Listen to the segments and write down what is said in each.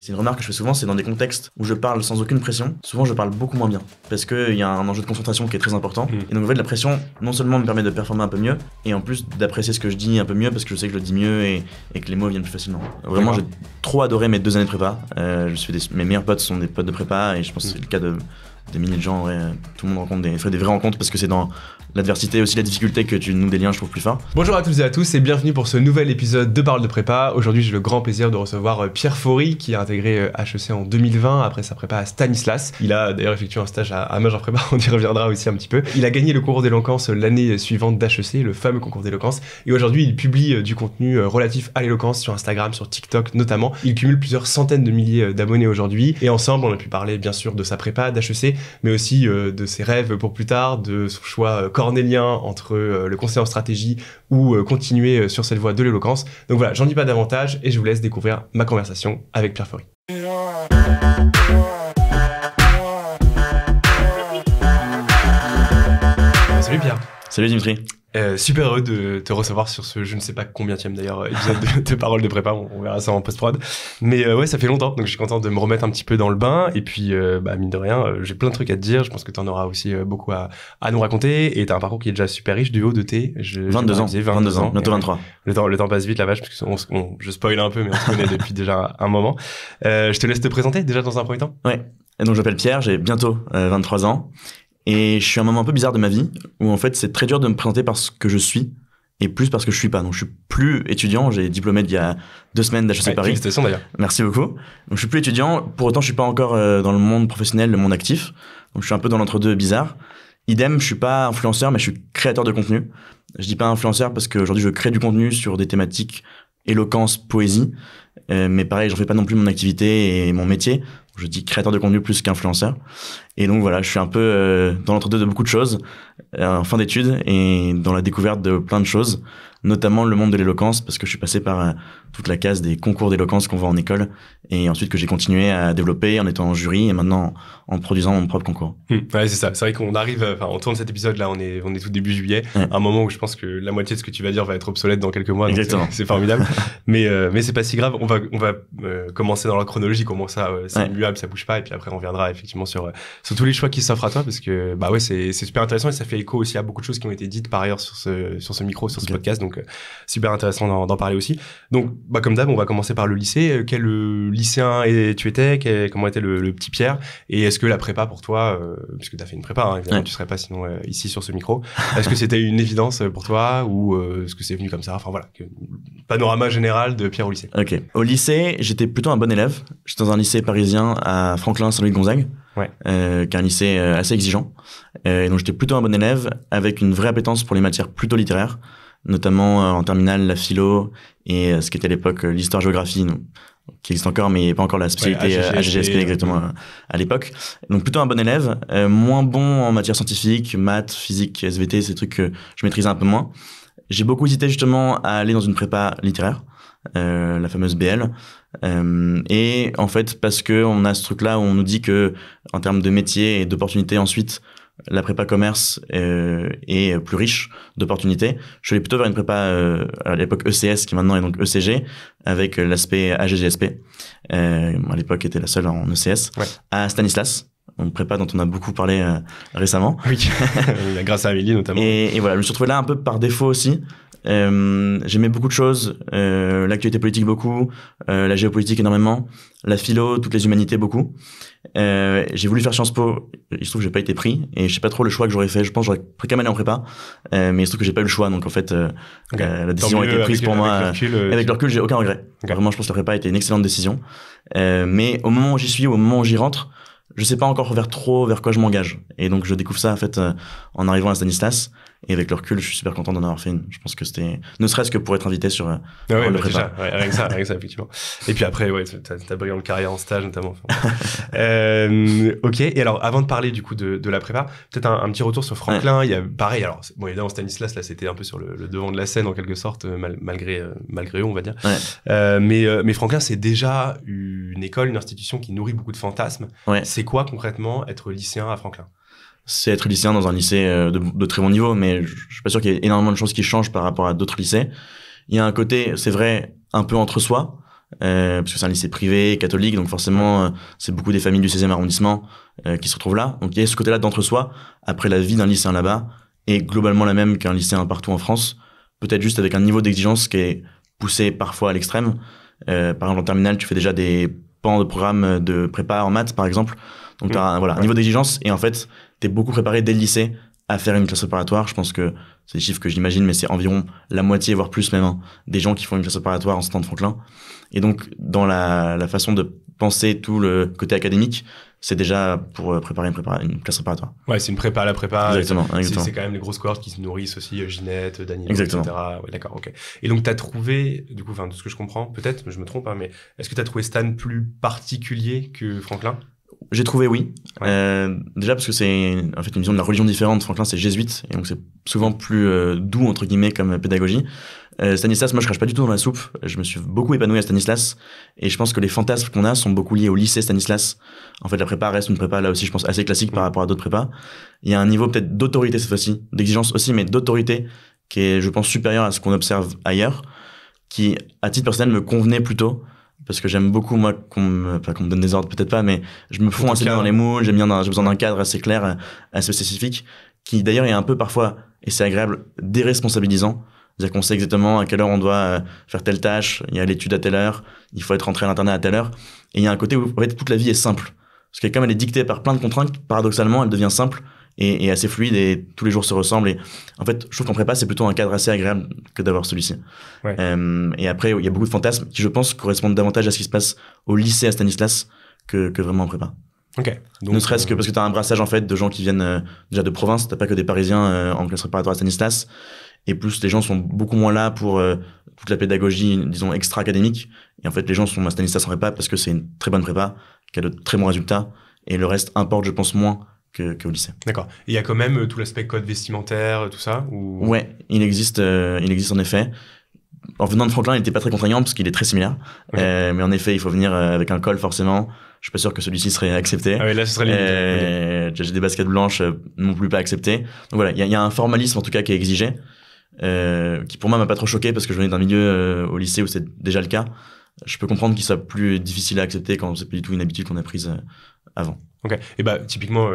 C'est une remarque que je fais souvent, c'est dans des contextes où je parle sans aucune pression. Souvent, je parle beaucoup moins bien parce qu'il y a un enjeu de concentration qui est très important. Et donc, en fait, la pression, non seulement me permet de performer un peu mieux, et en plus d'apprécier ce que je dis un peu mieux parce que je sais que je le dis mieux et que les mots viennent plus facilement. Vraiment, j'ai trop adoré mes 2 années de prépa. Mes meilleurs potes sont des potes de prépa et je pense que c'est le cas des milliers de gens. Ouais, tout le monde rencontre des vraies rencontres parce que c'est dans l'adversité et aussi la difficulté que tu noues des liens, je trouve, plus forts. Bonjour à toutes et à tous et bienvenue pour ce nouvel épisode de Parole de Prépa. Aujourd'hui, j'ai le grand plaisir de recevoir Pierre Faury qui a intégré HEC en 2020 après sa prépa à Stanislas. Il a d'ailleurs effectué un stage à Major Prépa, on y reviendra aussi un petit peu. Il a gagné le concours d'éloquence l'année suivante d'HEC, le fameux concours d'éloquence. Et aujourd'hui, il publie du contenu relatif à l'éloquence sur Instagram, sur TikTok notamment. Il cumule plusieurs centaines de milliers d'abonnés aujourd'hui. Et ensemble, on a pu parler bien sûr de sa prépa d'HEC, mais aussi de ses rêves pour plus tard, de son choix cornélien entre le conseil en stratégie ou continuer sur cette voie de l'éloquence. Donc voilà, j'en dis pas davantage et je vous laisse découvrir ma conversation avec Pierre Faury. Salut Pierre. Salut Dimitri. Super heureux de te recevoir sur ce, je ne sais pas combienième d'ailleurs, épisode de Parole de Prépa, on verra ça en post-prod. Mais ouais, ça fait longtemps, donc je suis content de me remettre un petit peu dans le bain. Et puis, mine de rien, j'ai plein de trucs à te dire. Je pense que tu en auras aussi beaucoup à nous raconter. Et tu as un parcours qui est déjà super riche du haut de tes... 22 ans, bientôt 23. Le temps passe vite, la vache, parce que je spoil un peu, mais on se connaît depuis déjà un moment. Je te laisse te présenter déjà dans un premier temps. Ouais, et donc je m'appelle Pierre, j'ai bientôt 23 ans. Et je suis à un moment un peu bizarre de ma vie où en fait c'est très dur de me présenter parce que je suis et plus parce que je suis pas. Donc je suis plus étudiant, j'ai diplômé il y a 2 semaines d'HEC Paris. Félicitations d'ailleurs. Merci beaucoup. Donc je suis plus étudiant, pour autant je suis pas encore dans le monde professionnel, le monde actif. Donc je suis un peu dans l'entre-deux bizarre. Idem, je suis pas influenceur mais je suis créateur de contenu. Je dis pas influenceur parce qu'aujourd'hui je crée du contenu sur des thématiques éloquence, poésie. Mais pareil, j'en fais pas non plus mon activité et mon métier. Je dis créateur de contenu plus qu'influenceur. Et donc voilà, je suis un peu dans l'entre-deux de beaucoup de choses, en fin d'études et dans la découverte de plein de choses, notamment le monde de l'éloquence, parce que je suis passé par toute la case des concours d'éloquence qu'on voit en école, et ensuite que j'ai continué à développer en étant en jury et maintenant en produisant mon propre concours. Ouais, c'est ça. C'est vrai qu'on arrive, on tourne cet épisode là, on est tout début juillet, un moment où je pense que la moitié de ce que tu vas dire va être obsolète dans quelques mois. Exactement. C'est formidable. mais c'est pas si grave. On va commencer dans la chronologie, comment ça, c'est immuable, ça bouge pas, et puis après on reviendra effectivement sur tous les choix qui s'offrent à toi, parce que bah ouais, c'est super intéressant et ça fait écho aussi à beaucoup de choses qui ont été dites par ailleurs sur ce micro, sur ce podcast, donc super intéressant d'en parler aussi. Donc bah comme d'hab, on va commencer par le lycée. Quel lycéen tu étais, comment était le petit Pierre, et est-ce que la prépa pour toi, puisque tu as fait une prépa, hein, évidemment, tu serais pas sinon ici sur ce micro, est-ce que c'était une évidence pour toi ou est-ce que c'est venu comme ça, enfin voilà, panorama général de Pierre au lycée. Ok. Au lycée, j'étais plutôt un bon élève. J'étais dans un lycée parisien à Franklin, Saint-Louis-de-Gonzague. Ouais. Qui est un lycée assez exigeant. Donc j'étais plutôt un bon élève avec une vraie appétence pour les matières plutôt littéraires, notamment en terminale la philo et ce qui était à l'époque l'histoire-géographie, qui existe encore mais pas encore la spécialité HGSP exactement à l'époque. Donc plutôt un bon élève, moins bon en matière scientifique, maths, physique, SVT, ces trucs que je maîtrisais un peu moins. J'ai beaucoup hésité justement à aller dans une prépa littéraire, la fameuse BL. Et en fait, parce que on a ce truc-là où on nous dit que, en termes de métier et d'opportunités ensuite, la prépa commerce est plus riche d'opportunités. Je suis allé plutôt vers une prépa à l'époque ECS, qui maintenant est donc ECG, avec l'aspect AGGSP. À l'époque, était la seule en ECS, à Stanislas. Une prépa dont on a beaucoup parlé récemment. Oui, grâce à Amélie notamment. Et voilà, je me suis retrouvé là un peu par défaut aussi. J'aimais beaucoup de choses, l'actualité politique beaucoup, la géopolitique énormément, la philo, toutes les humanités beaucoup. J'ai voulu faire Sciences Po, il se trouve que j'ai pas été pris et je sais pas trop le choix que j'aurais fait. Je pense que j'aurais pris quand même en prépa, mais il se trouve que j'ai pas eu le choix, donc en fait la décision a été prise pour moi. Avec le recul, j'ai aucun regret. Vraiment, je pense que la prépa a été une excellente décision. Mais au moment où j'y suis, au moment où j'y rentre, je sais pas encore vers quoi je m'engage. Et donc je découvre ça en fait en arrivant à Stanislas. Et avec le recul, je suis super content d'en avoir fait une. Je pense que c'était, ne serait-ce que pour être invité sur le prépa. Rien que ça, effectivement. Et puis après, ouais, ta brillante carrière en stage notamment. Ok. Et alors, avant de parler du coup de la prépa, peut-être un petit retour sur Franklin. Il y a pareil. Alors, bon, évidemment, Stanislas là, c'était un peu sur le devant de la scène en quelque sorte, malgré eux, on va dire. Mais Franklin, c'est déjà une école, une institution qui nourrit beaucoup de fantasmes. C'est quoi concrètement être lycéen à Franklin? C'est être lycéen dans un lycée de très bon niveau, mais je suis pas sûr qu'il y ait énormément de choses qui changent par rapport à d'autres lycées. Il y a un côté, c'est vrai, un peu entre soi, parce que c'est un lycée privé, catholique, donc forcément, c'est beaucoup des familles du 16e arrondissement qui se retrouvent là. Donc il y a ce côté-là d'entre-soi. Après, la vie d'un lycéen là-bas est globalement la même qu'un lycéen partout en France, peut-être juste avec un niveau d'exigence qui est poussé parfois à l'extrême. Par exemple, en terminale, tu fais déjà des pans de programme de prépa en maths, par exemple. Donc tu as un niveau d'exigence et en fait, tu es beaucoup préparé dès le lycée à faire une classe préparatoire. Je pense que c'est des chiffres que j'imagine, mais c'est environ la moitié, voire plus même, des gens qui font une classe préparatoire en sortant de Franklin. Et donc, dans la façon de penser tout le côté académique, c'est déjà pour préparer une classe préparatoire. Ouais, c'est une prépa à la prépa. Exactement. C'est quand même les grosses cohortes qui se nourrissent aussi, Ginette, Daniel, etc. Ouais, d'accord, ok. Et donc, t'as trouvé, du coup, de ce que je comprends, peut-être, je me trompe, mais est-ce que t'as trouvé Stan plus particulier que Franklin? J'ai trouvé oui. Déjà parce que c'est en fait une vision de la religion différente. Franklin c'est jésuite et donc c'est souvent plus doux entre guillemets comme pédagogie. Stanislas, moi je crache pas du tout dans la soupe. Je me suis beaucoup épanoui à Stanislas et je pense que les fantasmes qu'on a sont beaucoup liés au lycée Stanislas. En fait la prépa reste une prépa là aussi je pense assez classique par rapport à d'autres prépas. Il y a un niveau peut-être d'autorité cette fois-ci, d'exigence aussi mais d'autorité qui est je pense supérieur à ce qu'on observe ailleurs, qui à titre personnel me convenait plutôt. Parce que j'aime beaucoup, moi, qu'on me donne des ordres, peut-être pas, mais je me fonds assez bien dans les moules, j'ai besoin d'un cadre assez clair, assez spécifique, qui d'ailleurs est un peu parfois, et c'est agréable, déresponsabilisant. C'est-à-dire qu'on sait exactement à quelle heure on doit faire telle tâche, il y a l'étude à telle heure, il faut être rentré à l'internat à telle heure. Et il y a un côté où, en fait, toute la vie est simple. Parce que comme elle est dictée par plein de contraintes, paradoxalement, elle devient simple et assez fluide et tous les jours se ressemblent. Et en fait, je trouve qu'en prépa, c'est plutôt un cadre assez agréable que d'avoir celui-ci. Ouais. Et après, il y a beaucoup de fantasmes qui, je pense, correspondent davantage à ce qui se passe au lycée à Stanislas que vraiment en prépa. Ok. Donc, ne serait-ce que parce que tu as un brassage en fait de gens qui viennent déjà de province, t'as pas que des Parisiens en classe préparatoire à Stanislas. Et plus, les gens sont beaucoup moins là pour toute la pédagogie, disons, extra-académique. Et en fait, les gens sont à Stanislas en prépa parce que c'est une très bonne prépa, qui a de très bons résultats. Et le reste importe, je pense, moins qu'au lycée. D'accord. Et il y a quand même tout l'aspect code vestimentaire, tout ça ou... Ouais, il existe en effet. En venant de Franklin, il n'était pas très contraignant parce qu'il est très similaire. Okay. Mais en effet, il faut venir avec un col forcément. Je suis pas sûr que celui-ci serait accepté. Ah oui, là, ce serait limite. J'ai des baskets blanches non plus pas acceptées. Donc voilà, il y a un formalisme en tout cas qui est exigé, qui pour moi m'a pas trop choqué parce que je venais d'un milieu au lycée où c'est déjà le cas. Je peux comprendre qu'il soit plus difficile à accepter quand c'est pas du tout une habitude qu'on a prise avant. Ok. Et bah typiquement,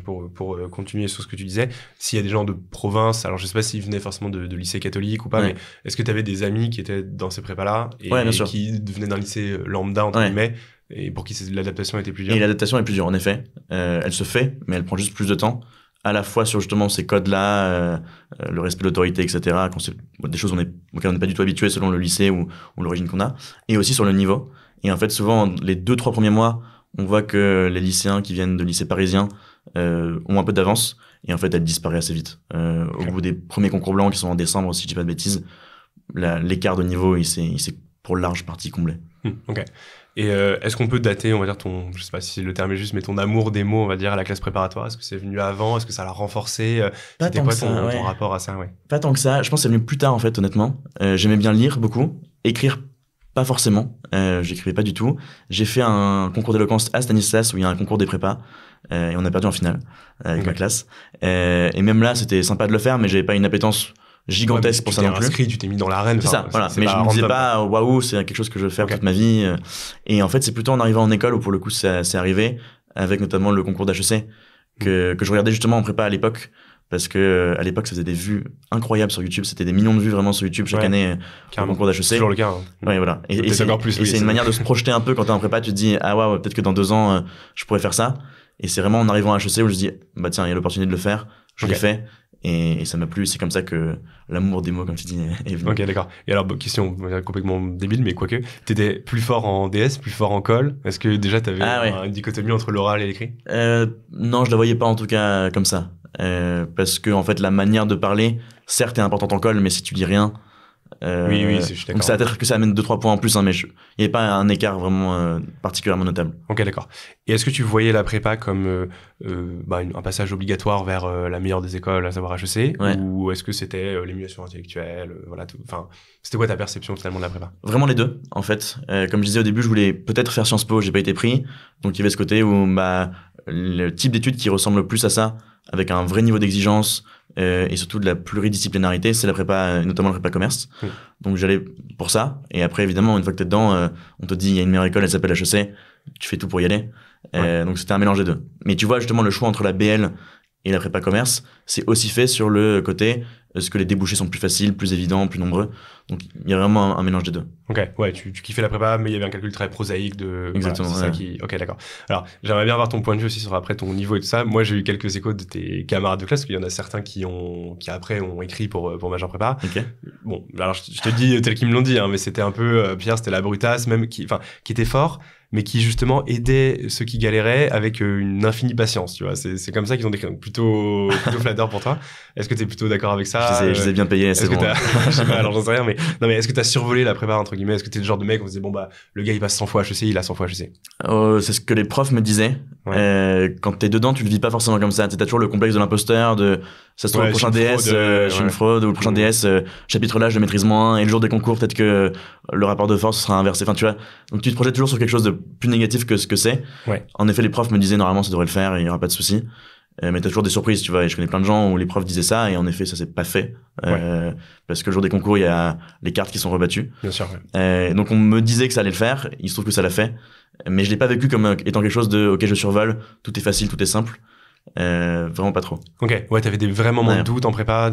pour continuer sur ce que tu disais, s'il y a des gens de province, alors je sais pas s'ils venaient forcément de lycée catholique ou pas, mais est-ce que tu avais des amis qui étaient dans ces prépas-là et qui venaient d'un lycée lambda entre guillemets et pour qui l'adaptation était plus dure? Et l'adaptation est plus dure en effet. Elle se fait, mais elle prend juste plus de temps. À la fois sur justement ces codes-là, le respect de l'autorité, etc. Quand c'est des choses auxquelles on n'est pas du tout habitué selon le lycée ou l'origine qu'on a, et aussi sur le niveau. Et en fait, souvent les 2-3 premiers mois, on voit que les lycéens qui viennent de lycées parisiens ont un peu d'avance et en fait elle disparaît assez vite. Au bout des premiers concours blancs qui sont en décembre, si je dis pas de bêtises, l'écart de niveau il s'est pour large partie comblé. Ok. Et est-ce qu'on peut dater, on va dire je sais pas si le terme est juste, mais ton amour des mots, on va dire, à la classe préparatoire? Est-ce que c'est venu avant? Est-ce que ça l'a renforcé? C'était quoi ton rapport à ça? Pas tant que ça. Je pense que c'est venu plus tard en fait, honnêtement. J'aimais bien lire beaucoup, écrire. Pas forcément, j'écrivais pas du tout. J'ai fait un concours d'éloquence à Stanislas où il y a un concours des prépas et on a perdu en finale avec ma classe. Et même là, c'était sympa de le faire, mais j'avais pas une appétence gigantesque pour ça non plus. Inscrit, tu t'es mis dans l'arène. C'est ça, voilà. Mais je me disais pas, waouh, c'est quelque chose que je veux faire toute ma vie. Et en fait, c'est plutôt en arrivant en école où pour le coup, c'est arrivé avec notamment le concours d'HEC que je regardais justement en prépa à l'époque. Parce que à l'époque, ça faisait des vues incroyables sur YouTube. C'était des millions de vues vraiment sur YouTube chaque année au concours d'HEC. C'est toujours le cas. Ouais, voilà. Et c'est une manière de se projeter un peu quand t'es en prépa. Tu te dis, ah ouais, peut-être que dans 2 ans, je pourrais faire ça. Et c'est vraiment en arrivant à HEC où je dis, bah tiens, il y a l'opportunité de le faire. Je l'ai fait. Et ça m'a plu. C'est comme ça que l'amour des mots, comme tu dis, est venu. Ok, d'accord. Et alors, question complètement débile, mais quoique, t'étais plus fort en DS, plus fort en col. Est-ce que déjà t'avais une dichotomie entre l'oral et l'écrit? Non, je la voyais pas en tout cas comme ça. Parce que en fait la manière de parler certes est importante en col, mais si tu dis rien oui, je suis d'accord. donc ça peut-être que ça amène 2-3 points en plus, mais il n'y avait pas un écart vraiment particulièrement notable. Ok, d'accord. Et est-ce que tu voyais la prépa comme un passage obligatoire vers la meilleure des écoles, à savoir HEC, ou est-ce que c'était l'émulation intellectuelle, enfin, c'était quoi ta perception finalement de la prépa? Vraiment les deux, en fait. Comme je disais au début, je voulais peut-être faire Sciences Po, j'ai pas été pris, donc il y avait ce côté où le type d'études qui ressemble le plus à ça, avec un vrai niveau d'exigence, et surtout de la pluridisciplinarité, c'est la prépa, notamment la prépa commerce. Donc j'allais pour ça. Et après, évidemment, une fois que t'es dedans, on te dit il y a une meilleure école, elle s'appelle HEC, tu fais tout pour y aller. Donc c'était un mélange des deux. Mais tu vois, justement, le choix entre la BL et la prépa commerce, c'est aussi fait sur le côté, est-ce que les débouchés sont plus faciles, plus évidents, plus nombreux. Donc il y a vraiment un mélange des deux. Ok, ouais, tu kiffais la prépa, mais il y avait un calcul très prosaïque de... Exactement, voilà, c'est ça qui... Ok, d'accord. Alors, j'aimerais bien avoir ton point de vue aussi sur après ton niveau et tout ça. Moi, j'ai eu quelques échos de tes camarades de classe, parce qu'il y en a certains qui après ont écrit pour Major Prépa. Ok. Bon, alors je te dis tel qu'ils me l'ont dit, hein, mais c'était un peu... Pierre, c'était la brutasse, même, qui était fort, mais qui justement aidait ceux qui galéraient avec une infinie patience, tu vois. C'est comme ça qu'ils ont décrit. Donc plutôt flatteur pour toi. Est-ce que t'es plutôt d'accord avec ça? Je les ai bien payés, c'est bon. Je sais pas, alors j'en sais rien, mais non, mais est-ce que t'as survolé la prépa, entre guillemets? Est-ce que t'es le genre de mec, on se disait, bon, bah, le gars, il passe 100 fois HEC, il a 100 fois HEC? C'est ce que les profs me disaient. Quand t'es dedans, tu le vis pas forcément comme ça. T'as toujours le complexe de l'imposteur, ça se trouve, le prochain DS, je suis une fraude, ou le prochain DS, chapitre là, je le maîtrise moins, et le jour des concours, peut-être que le rapport de force sera inversé. Enfin, tu vois. Donc, tu te projettes toujours sur quelque chose de plus négatif que ce que c'est. En effet, les profs me disaient, normalement, ça devrait le faire, et il y aura pas de souci. Mais t'as toujours des surprises, tu vois. Et je connais plein de gens où les profs disaient ça, et en effet, ça s'est pas fait. Parce que le jour des concours, il y a les cartes qui sont rebattues. Bien sûr. Donc, on me disait que ça allait le faire. Il se trouve que ça l'a fait. Mais je l'ai pas vécu comme étant quelque chose de, ok, je survole, tout est facile, tout est simple. Vraiment pas trop. Ok, ouais, t'avais des vrais moments de doute en prépa,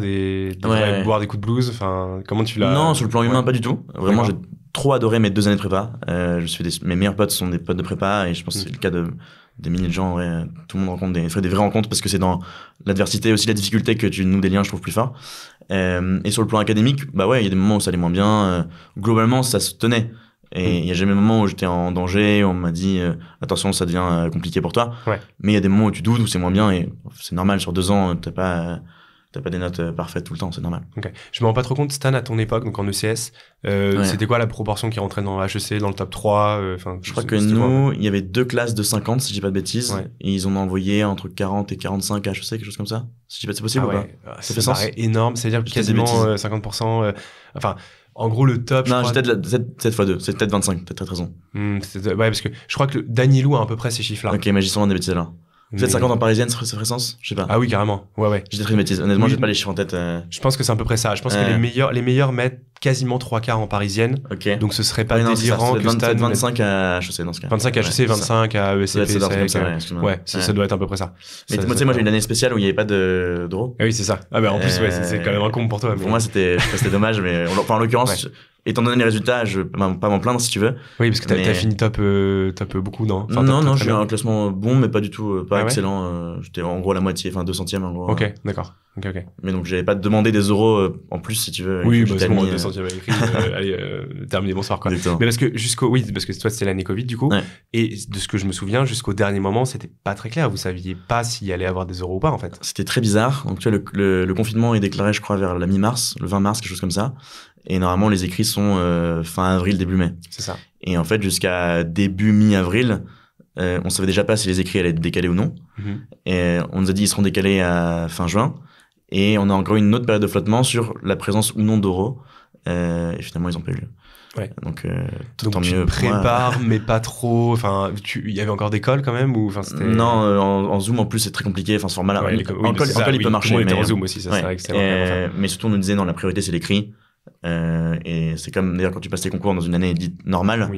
boire des coups de blues, enfin, comment tu l'as... Non, sur le plan humain, pas du tout. Vraiment, j'ai trop adoré mes 2 années de prépa. Mes meilleurs potes sont des potes de prépa, et je pense que c'est le cas des milliers de gens, tout le monde rencontre fait des vraies rencontres, parce que c'est dans l'adversité aussi, la difficulté, que tu noues des liens, je trouve, plus forts. Et sur le plan académique, bah ouais, il y a des moments où ça allait moins bien. Globalement, ça se tenait. Et il y a jamais un moment où j'étais en danger, où on m'a dit attention, ça devient compliqué pour toi. Mais il y a des moments où tu doutes, où c'est moins bien, et c'est normal. Sur 2 ans, t'as pas des notes parfaites tout le temps, c'est normal. Ok. Je me rends pas trop compte, Stan, à ton époque, donc en ECS, c'était quoi la proportion qui rentrait dans HEC, dans le top 3? Je crois que nous, il y avait 2 classes de 50, si je dis pas de bêtises, et ils ont envoyé entre 40 et 45 à HEC, quelque chose comme ça. Si je dis pas, c'est possible ou pas? Ça fait sens? Ça paraît énorme, c'est-à-dire quasiment 50%. En gros, le top. Non, j'ai peut-être 7 x 2, c'est peut-être 25, peut-être raison. Ouais, parce que je crois que Danielou a à peu près ces chiffres-là. Ok, mais j'ai sûrement des bêtises alors. Peut-être 50 en parisienne, ça ferait sens? Je sais pas. Ah oui, carrément. Ouais. J'ai peut-être une bêtise. Honnêtement, j'ai pas les chiffres en tête. Je pense que c'est à peu près ça. Je pense que les meilleurs mettent quasiment 3/4 en parisienne. Ok. Donc ce serait pas délirant que Stan... 25 à HEC dans ce cas. 25 à HEC, 25 à ESCP. Ça doit être à peu près ça. Mais tu sais, moi j'ai une année spéciale où il y avait pas d'euros. Ah oui, c'est ça. Ah bah en plus, c'est quand même un con pour toi. Pour moi, c'était dommage, mais en l'occurrence, étant donné les résultats, je peux pas m'en plaindre si tu veux. Oui, parce que t'as fini top beaucoup, non? Non, j'ai eu un classement bon, mais pas du tout, pas excellent. J'étais en gros à la moitié, 2 centièmes en gros. Ok, d'accord. Ok. Mais donc j'avais pas demandé des euros en plus si tu veux. Oui, c'est bon, 2 centièmes écrit. Allez, terminé, bonsoir quoi. Exactement. Mais parce que toi c'était l'année Covid du coup, et de ce que je me souviens, jusqu'au dernier moment, c'était pas très clair. Vous saviez pas s'il allait avoir des euros ou pas en fait. C'était très bizarre. Donc tu vois, le confinement est déclaré, je crois, vers la mi-mars, le 20 mars, quelque chose comme ça. Et normalement, les écrits sont fin avril, début mai. C'est ça. Et en fait, jusqu'à début mi-avril, on savait déjà pas si les écrits allaient être décalés ou non. Et on nous a dit ils seront décalés à fin juin. Et on a encore une autre période de flottement sur la présence ou non d'euros. Et finalement, ils ont pas eu lieu. Donc tant tu mieux. Prépares, mais pas trop. Enfin, il y avait encore des calls quand même, ou c'était... Non, en Zoom en plus c'est très compliqué. Enfin, ce format-là, en call il peut marcher. Mais en Zoom aussi, ça c'est vrai que c'est mais surtout on nous disait non, la priorité c'est l'écrit. Et c'est comme d'ailleurs quand tu passes tes concours dans une année dite normale.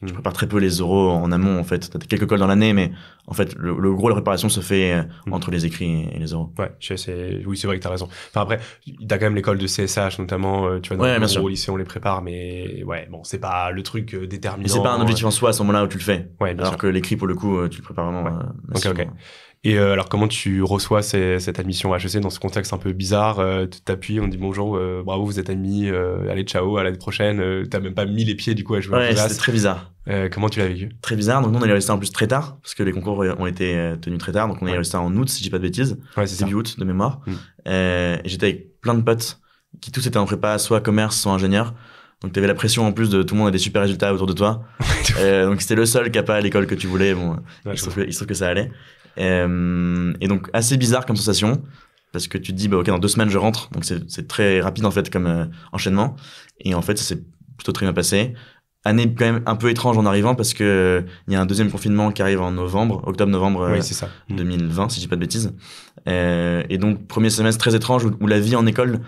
Tu prépares très peu les euros en amont en fait. T'as quelques calls dans l'année, mais en fait le gros de la préparation se fait entre les écrits et les euros. C'est vrai que t'as raison. Enfin après, t'as quand même l'école de CSH notamment. Tu vois, au lycée on les prépare, mais c'est pas le truc déterminant. Mais c'est pas un objectif en soi à ce moment-là où tu le fais. Alors que l'écrit pour le coup tu le prépares vraiment. Ok. Et alors comment tu reçois cette admission à HEC dans ce contexte un peu bizarre? Tu t'appuies, on dit bonjour, bravo, vous êtes admis, allez ciao, à l'année prochaine. T'as même pas mis les pieds du coup à jouer en classe. C'était très bizarre. Comment tu l'as vécu? Très bizarre. Donc nous on est resté en plus très tard parce que les concours ont été tenus très tard. Donc on est resté en août si je dis pas de bêtises. Début août de mémoire. Et j'étais avec plein de potes qui tous étaient en prépa, soit commerce, soit ingénieur. Donc t'avais la pression en plus de tout le monde a des super résultats autour de toi. Donc c'était le seul qui a pas à l'école que tu voulais. Bon, il se trouve que ça allait. Et donc assez bizarre comme sensation parce que tu te dis ok, dans 2 semaines je rentre, donc c'est très rapide en fait comme enchaînement, et en fait ça s'est plutôt très bien passé. Année quand même un peu étrange en arrivant parce que il y a un deuxième confinement qui arrive en octobre-novembre 2020 si je dis pas de bêtises, Et donc, premier semestre très étrange où la vie en école,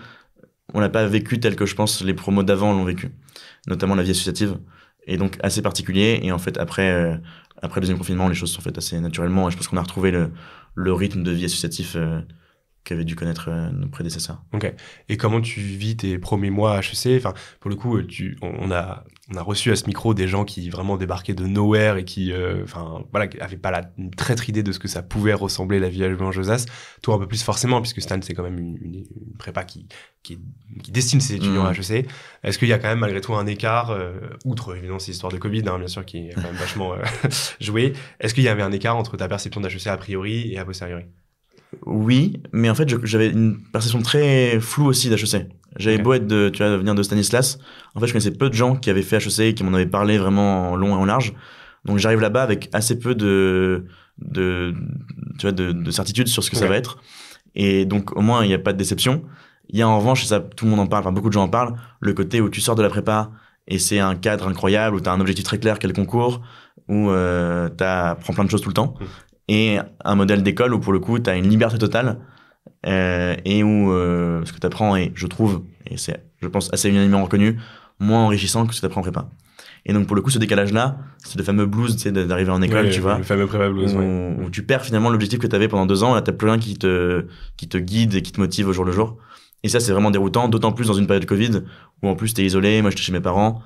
on l'a pas vécu tel que je pense les promos d'avant l'ont vécu. Notamment la vie associative. Et donc, assez particulier. Et en fait, après le deuxième confinement, les choses se sont faites assez naturellement. Et je pense qu'on a retrouvé le rythme de vie associatif qu'avaient dû connaître nos prédécesseurs. Ok. Et comment tu vis tes premiers mois à HEC? Enfin, pour le coup, on a reçu à ce micro des gens qui vraiment débarquaient de nowhere et qui, voilà, avaient pas une traître idée de ce que ça pouvait ressembler la vie en Josas. Toi, un peu plus forcément, puisque Stan, c'est quand même une prépa qui destine ses étudiants à HEC. Est-ce qu'il y a quand même malgré tout un écart, outre évidemment ces histoires de Covid, hein, bien sûr, qui est quand même vachement joué. Est-ce qu'il y avait un écart entre ta perception d'HEC a priori et a posteriori? Oui, mais en fait, j'avais une perception très floue aussi d'HEC. J'avais beau être venir de Stanislas. En fait, je connaissais peu de gens qui avaient fait HEC et qui m'en avaient parlé vraiment en long et en large. Donc, j'arrive là-bas avec assez peu de certitude sur ce que ça va être. Et donc, au moins, il n'y a pas de déception. Il y a en revanche, et ça, tout le monde en parle, enfin, beaucoup de gens en parlent, le côté où tu sors de la prépa et c'est un cadre incroyable, où tu as un objectif très clair, quel concours, où prends plein de choses tout le temps. Et un modèle d'école où pour le coup tu as une liberté totale et où ce que tu apprends est, je trouve, et c'est je pense assez unanimement reconnu, moins enrichissant que ce que tu apprends en prépa. Et donc pour le coup ce décalage là, c'est le fameux blues, tu sais, d'arriver en école, tu vois, le fameux prépa blues, où tu perds finalement l'objectif que tu avais pendant 2 ans. Là t'as plus rien qui te guide et qui te motive au jour le jour. Et ça c'est vraiment déroutant, d'autant plus dans une période Covid où en plus t'es isolé, moi j'étais chez mes parents,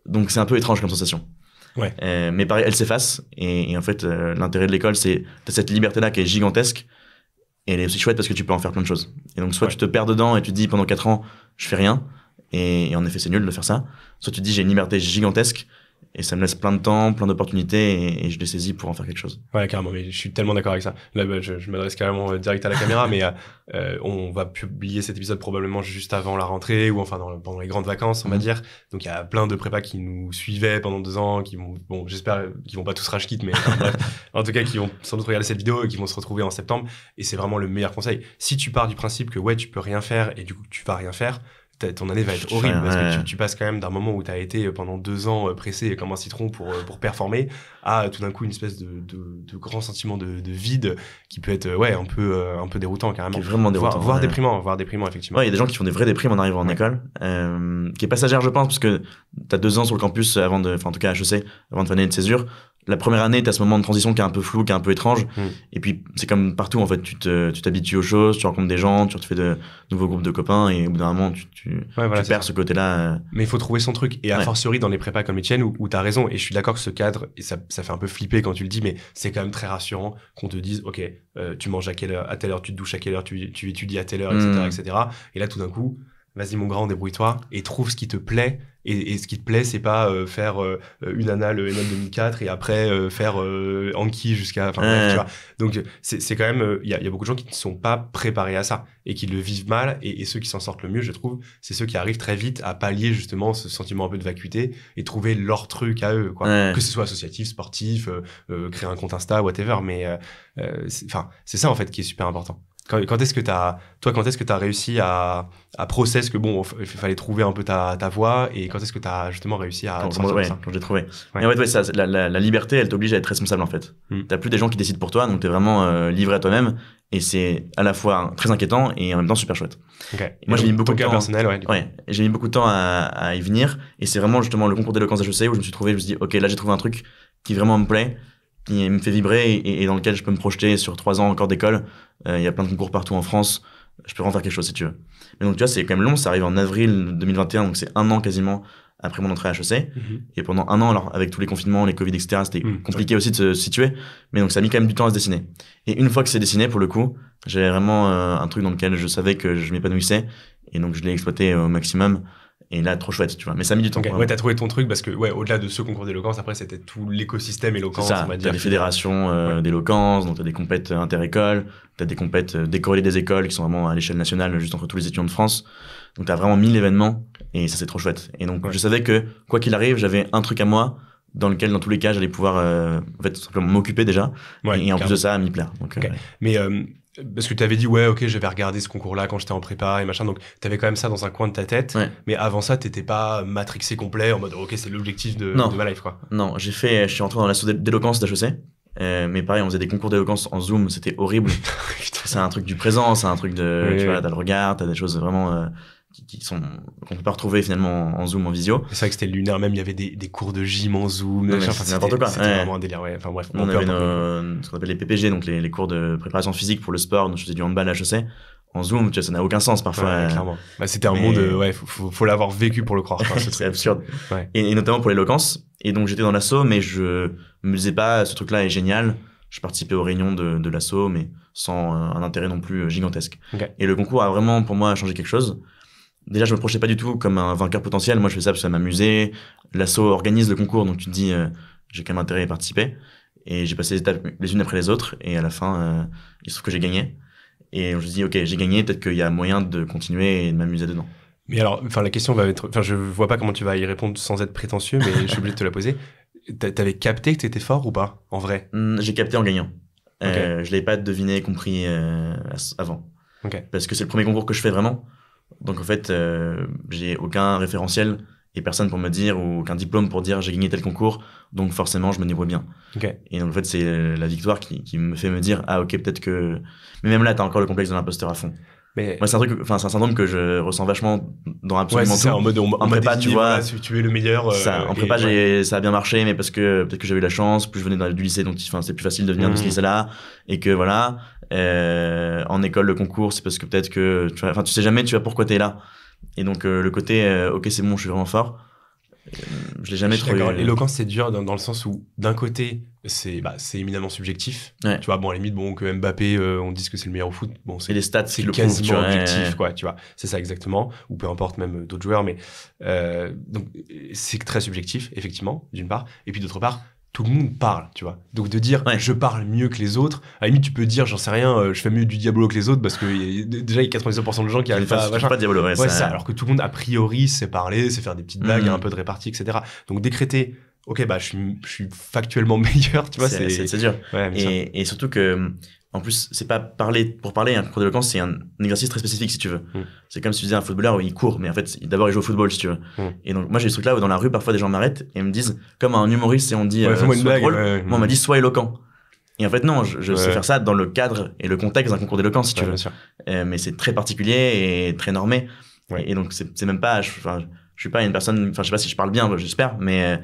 donc c'est un peu étrange comme sensation. Ouais. Mais pareil, elle s'efface et en fait l'intérêt de l'école, c'est t'as cette liberté là qui est gigantesque et elle est aussi chouette parce que tu peux en faire plein de choses. Et donc soit tu te perds dedans et tu te dis pendant 4 ans je fais rien et en effet c'est nul de faire ça, soit tu te dis j'ai une liberté gigantesque et ça me laisse plein de temps, plein d'opportunités et je les saisis pour en faire quelque chose. Ouais, carrément, mais je suis tellement d'accord avec ça. Là, je m'adresse carrément direct à la caméra, mais on va publier cet épisode probablement juste avant la rentrée ou enfin pendant les grandes vacances, on va dire. Donc il y a plein de prépas qui nous suivaient pendant 2 ans, qui vont, bon, j'espère qu'ils vont pas tous rage quit, mais bref, en tout cas qui vont sans doute regarder cette vidéo et qui vont se retrouver en septembre. Et c'est vraiment le meilleur conseil. Si tu pars du principe que ouais, tu peux rien faire et du coup tu vas rien faire, ton année va être horrible parce que tu passes quand même d'un moment où tu as été pendant 2 ans pressé comme un citron pour performer à tout d'un coup une espèce de grand sentiment de vide qui peut être un peu déroutant carrément. Qui est vraiment déroutant. Voire déprimant effectivement. Ouais, il y a des gens qui font des vraies déprimes en arrivant en école, qui est passagère je pense parce que tu as 2 ans sur le campus en tout cas à HEC, avant de faire l'année de césure. La première année, tu as ce moment de transition qui est un peu flou, qui est un peu étrange. Et puis, c'est comme partout, en fait. Tu t'habitues aux choses, tu rencontres des gens, tu fais de nouveaux groupes de copains et au bout d'un moment, tu perds ce côté-là. Mais il faut trouver son truc. Et a fortiori dans les prépas comme les tiennes où tu as raison. Et je suis d'accord que ce cadre, et ça fait un peu flipper quand tu le dis, mais c'est quand même très rassurant qu'on te dise, OK, tu manges à telle heure, tu te douches à quelle heure, tu étudies à telle heure, etc. Et là, tout d'un coup, vas-y mon grand, débrouille-toi et trouve ce qui te plaît. Et ce qui te plaît, c'est pas faire une annale ENL 2004 et après faire Anki jusqu'à... Bref, tu vois. Donc c'est quand même... Il y a beaucoup de gens qui ne sont pas préparés à ça et qui le vivent mal. Et ceux qui s'en sortent le mieux, je trouve, c'est ceux qui arrivent très vite à pallier justement ce sentiment un peu de vacuité et trouver leur truc à eux, quoi. Que ce soit associatif, sportif, créer un compte Insta, whatever. Mais c'est ça en fait qui est super important. Quand est-ce que t'as réussi à process que bon, il fallait trouver un peu ta voie et quand est-ce que t'as justement réussi à quand j'ai trouvé. Et en fait, ça, la liberté, elle t'oblige à être responsable en fait. T'as plus des gens qui décident pour toi, donc t'es vraiment livré à toi-même et c'est à la fois très inquiétant et en même temps super chouette. Moi, j'ai mis beaucoup de temps. Personnel, j'ai mis beaucoup de temps à y venir et c'est vraiment justement le concours d'éloquence HEC où je me suis dit, ok, là j'ai trouvé un truc qui vraiment me plaît, qui me fait vibrer et dans lequel je peux me projeter sur 3 ans encore d'école. Il y a plein de concours partout en France. Je peux vraiment faire quelque chose si tu veux. Mais donc tu vois, c'est quand même long. Ça arrive en avril 2021, donc c'est 1 an quasiment après mon entrée à HEC. Et pendant 1 an, alors avec tous les confinements, les Covid, etc., c'était compliqué aussi de se situer. Mais donc ça a mis quand même du temps à se dessiner. Et une fois que c'est dessiné, pour le coup, j'avais vraiment un truc dans lequel je savais que je m'épanouissais. Et donc je l'ai exploité au maximum. Et là, trop chouette, tu vois. Mais ça a mis du temps. Ouais, t'as trouvé ton truc parce que, au-delà de ce concours d'éloquence, après, c'était tout l'écosystème éloquence, on va dire. T'as des fédérations d'éloquence, donc t'as des compètes inter-écoles, t'as des compètes décorrélées des écoles qui sont vraiment à l'échelle nationale, juste entre tous les étudiants de France. Donc t'as vraiment 1000 événements et ça, c'est trop chouette. Et donc, je savais que, quoi qu'il arrive, j'avais un truc à moi dans lequel, dans tous les cas, j'allais pouvoir, en fait, simplement m'occuper déjà. Et en plus de ça, m'y plaire. Donc, Mais, parce que tu avais dit, ok, je vais regarder ce concours-là quand j'étais en prépa et machin, donc tu avais quand même ça dans un coin de ta tête, mais avant ça, t'étais pas matrixé complet en mode, ok, c'est l'objectif de ma life, quoi. Non, je suis rentré dans l'assaut d'éloquence d'HEC, Mais pareil, on faisait des concours d'éloquence en Zoom, c'était horrible. C'est un truc du présent, c'est un truc de, tu vois, t'as le regard, t'as des choses vraiment qu'on peut pas retrouver finalement en Zoom, en visio. C'est vrai que c'était lunaire, même il y avait des cours de gym en Zoom, c'est n'importe quoi. C'était vraiment un délire, ouais. Enfin bref. On avait ce qu'on appelle les PPG, donc les cours de préparation physique pour le sport, donc je faisais du handball à HEC. En Zoom, tu vois, ça n'a aucun sens parfois. Clairement. C'était un monde, faut l'avoir vécu pour le croire. C'est absurde. Ouais. Et notamment pour l'éloquence. Et donc j'étais dans l'asso, mais je me disais pas, ce truc-là est génial. Je participais aux réunions de l'asso, mais sans un intérêt non plus gigantesque. Okay. Et le concours a vraiment, pour moi, changé quelque chose. Déjà, je me projetais pas du tout comme un vainqueur potentiel. Moi, je fais ça parce que ça m'amusait. L'asso organise le concours, donc tu te dis, j'ai quand même intérêt à y participer. Et j'ai passé les étapes les unes après les autres. Et à la fin, il se trouve que j'ai gagné. Et je me dis, ok, j'ai gagné, peut-être qu'il y a moyen de continuer et de m'amuser dedans. Mais alors, la question va être, je vois pas comment tu vas y répondre sans être prétentieux, mais je suis obligé de te la poser. T'avais capté que t'étais fort ou pas, en vrai? J'ai capté en gagnant. Okay. Je l'avais pas deviné, compris avant. Okay. Parce que c'est le premier concours que je fais vraiment. Donc en fait, j'ai aucun référentiel et personne pour me dire, ou aucun diplôme pour dire j'ai gagné tel concours, donc forcément je me débrouille bien. Okay. Et donc en fait, c'est la victoire qui me fait me dire, ah ok, peut-être que... Mais même là, t'as encore le complexe de l'imposteur à fond. Mais... Moi, c'est un syndrome que je ressens vachement dans absolument tout. Ça, en prépa, tu vois. Voilà, si tu es le meilleur. En prépa, ça a bien marché, mais parce que peut-être que j'avais eu la chance, plus je venais du lycée, donc c'est plus facile de venir de ce lycée-là, et que voilà. En école, le concours, c'est parce que peut-être que, tu sais jamais, tu vois pourquoi t'es là. Et donc, le côté, ok, c'est bon, je suis vraiment fort. Je l'ai jamais trop eu. L'éloquence, c'est dur dans le sens où, d'un côté, c'est éminemment subjectif. Ouais. Tu vois, à la limite, que Mbappé, on dit que c'est le meilleur au foot. C'est les stats, c'est quasiment objectif, quoi, tu vois. C'est ça, exactement. Ou peu importe, même d'autres joueurs, mais, donc, c'est très subjectif, effectivement, d'une part. Et puis, d'autre part, tout le monde parle, tu vois. Donc de dire je parle mieux que les autres, à la limite tu peux dire j'en sais rien, je fais mieux du Diabolo que les autres parce que déjà il y a 99% de gens qui arrivent pas Diabolo, ça. Alors que tout le monde a priori sait parler, sait faire des petites blagues, un peu de répartie, etc. Donc décréter ok je suis factuellement meilleur, tu vois, c'est dur. Ouais, et surtout que en plus, c'est pas parler pour parler, un concours d'éloquence, c'est un exercice très spécifique si tu veux. C'est comme si tu disais un footballeur où il court, mais en fait, d'abord il joue au football si tu veux. Et donc, moi j'ai ce truc là où dans la rue, parfois des gens m'arrêtent et me disent, comme un humoriste, et on dit, fais-moi une blague. Drôle. Moi on m'a dit, sois éloquent. Et en fait, non, je sais faire ça dans le cadre et le contexte d'un concours d'éloquence si tu veux. Mais c'est très particulier et très normé. Et donc, c'est même pas, je suis pas une personne, je sais pas si je parle bien, j'espère, mais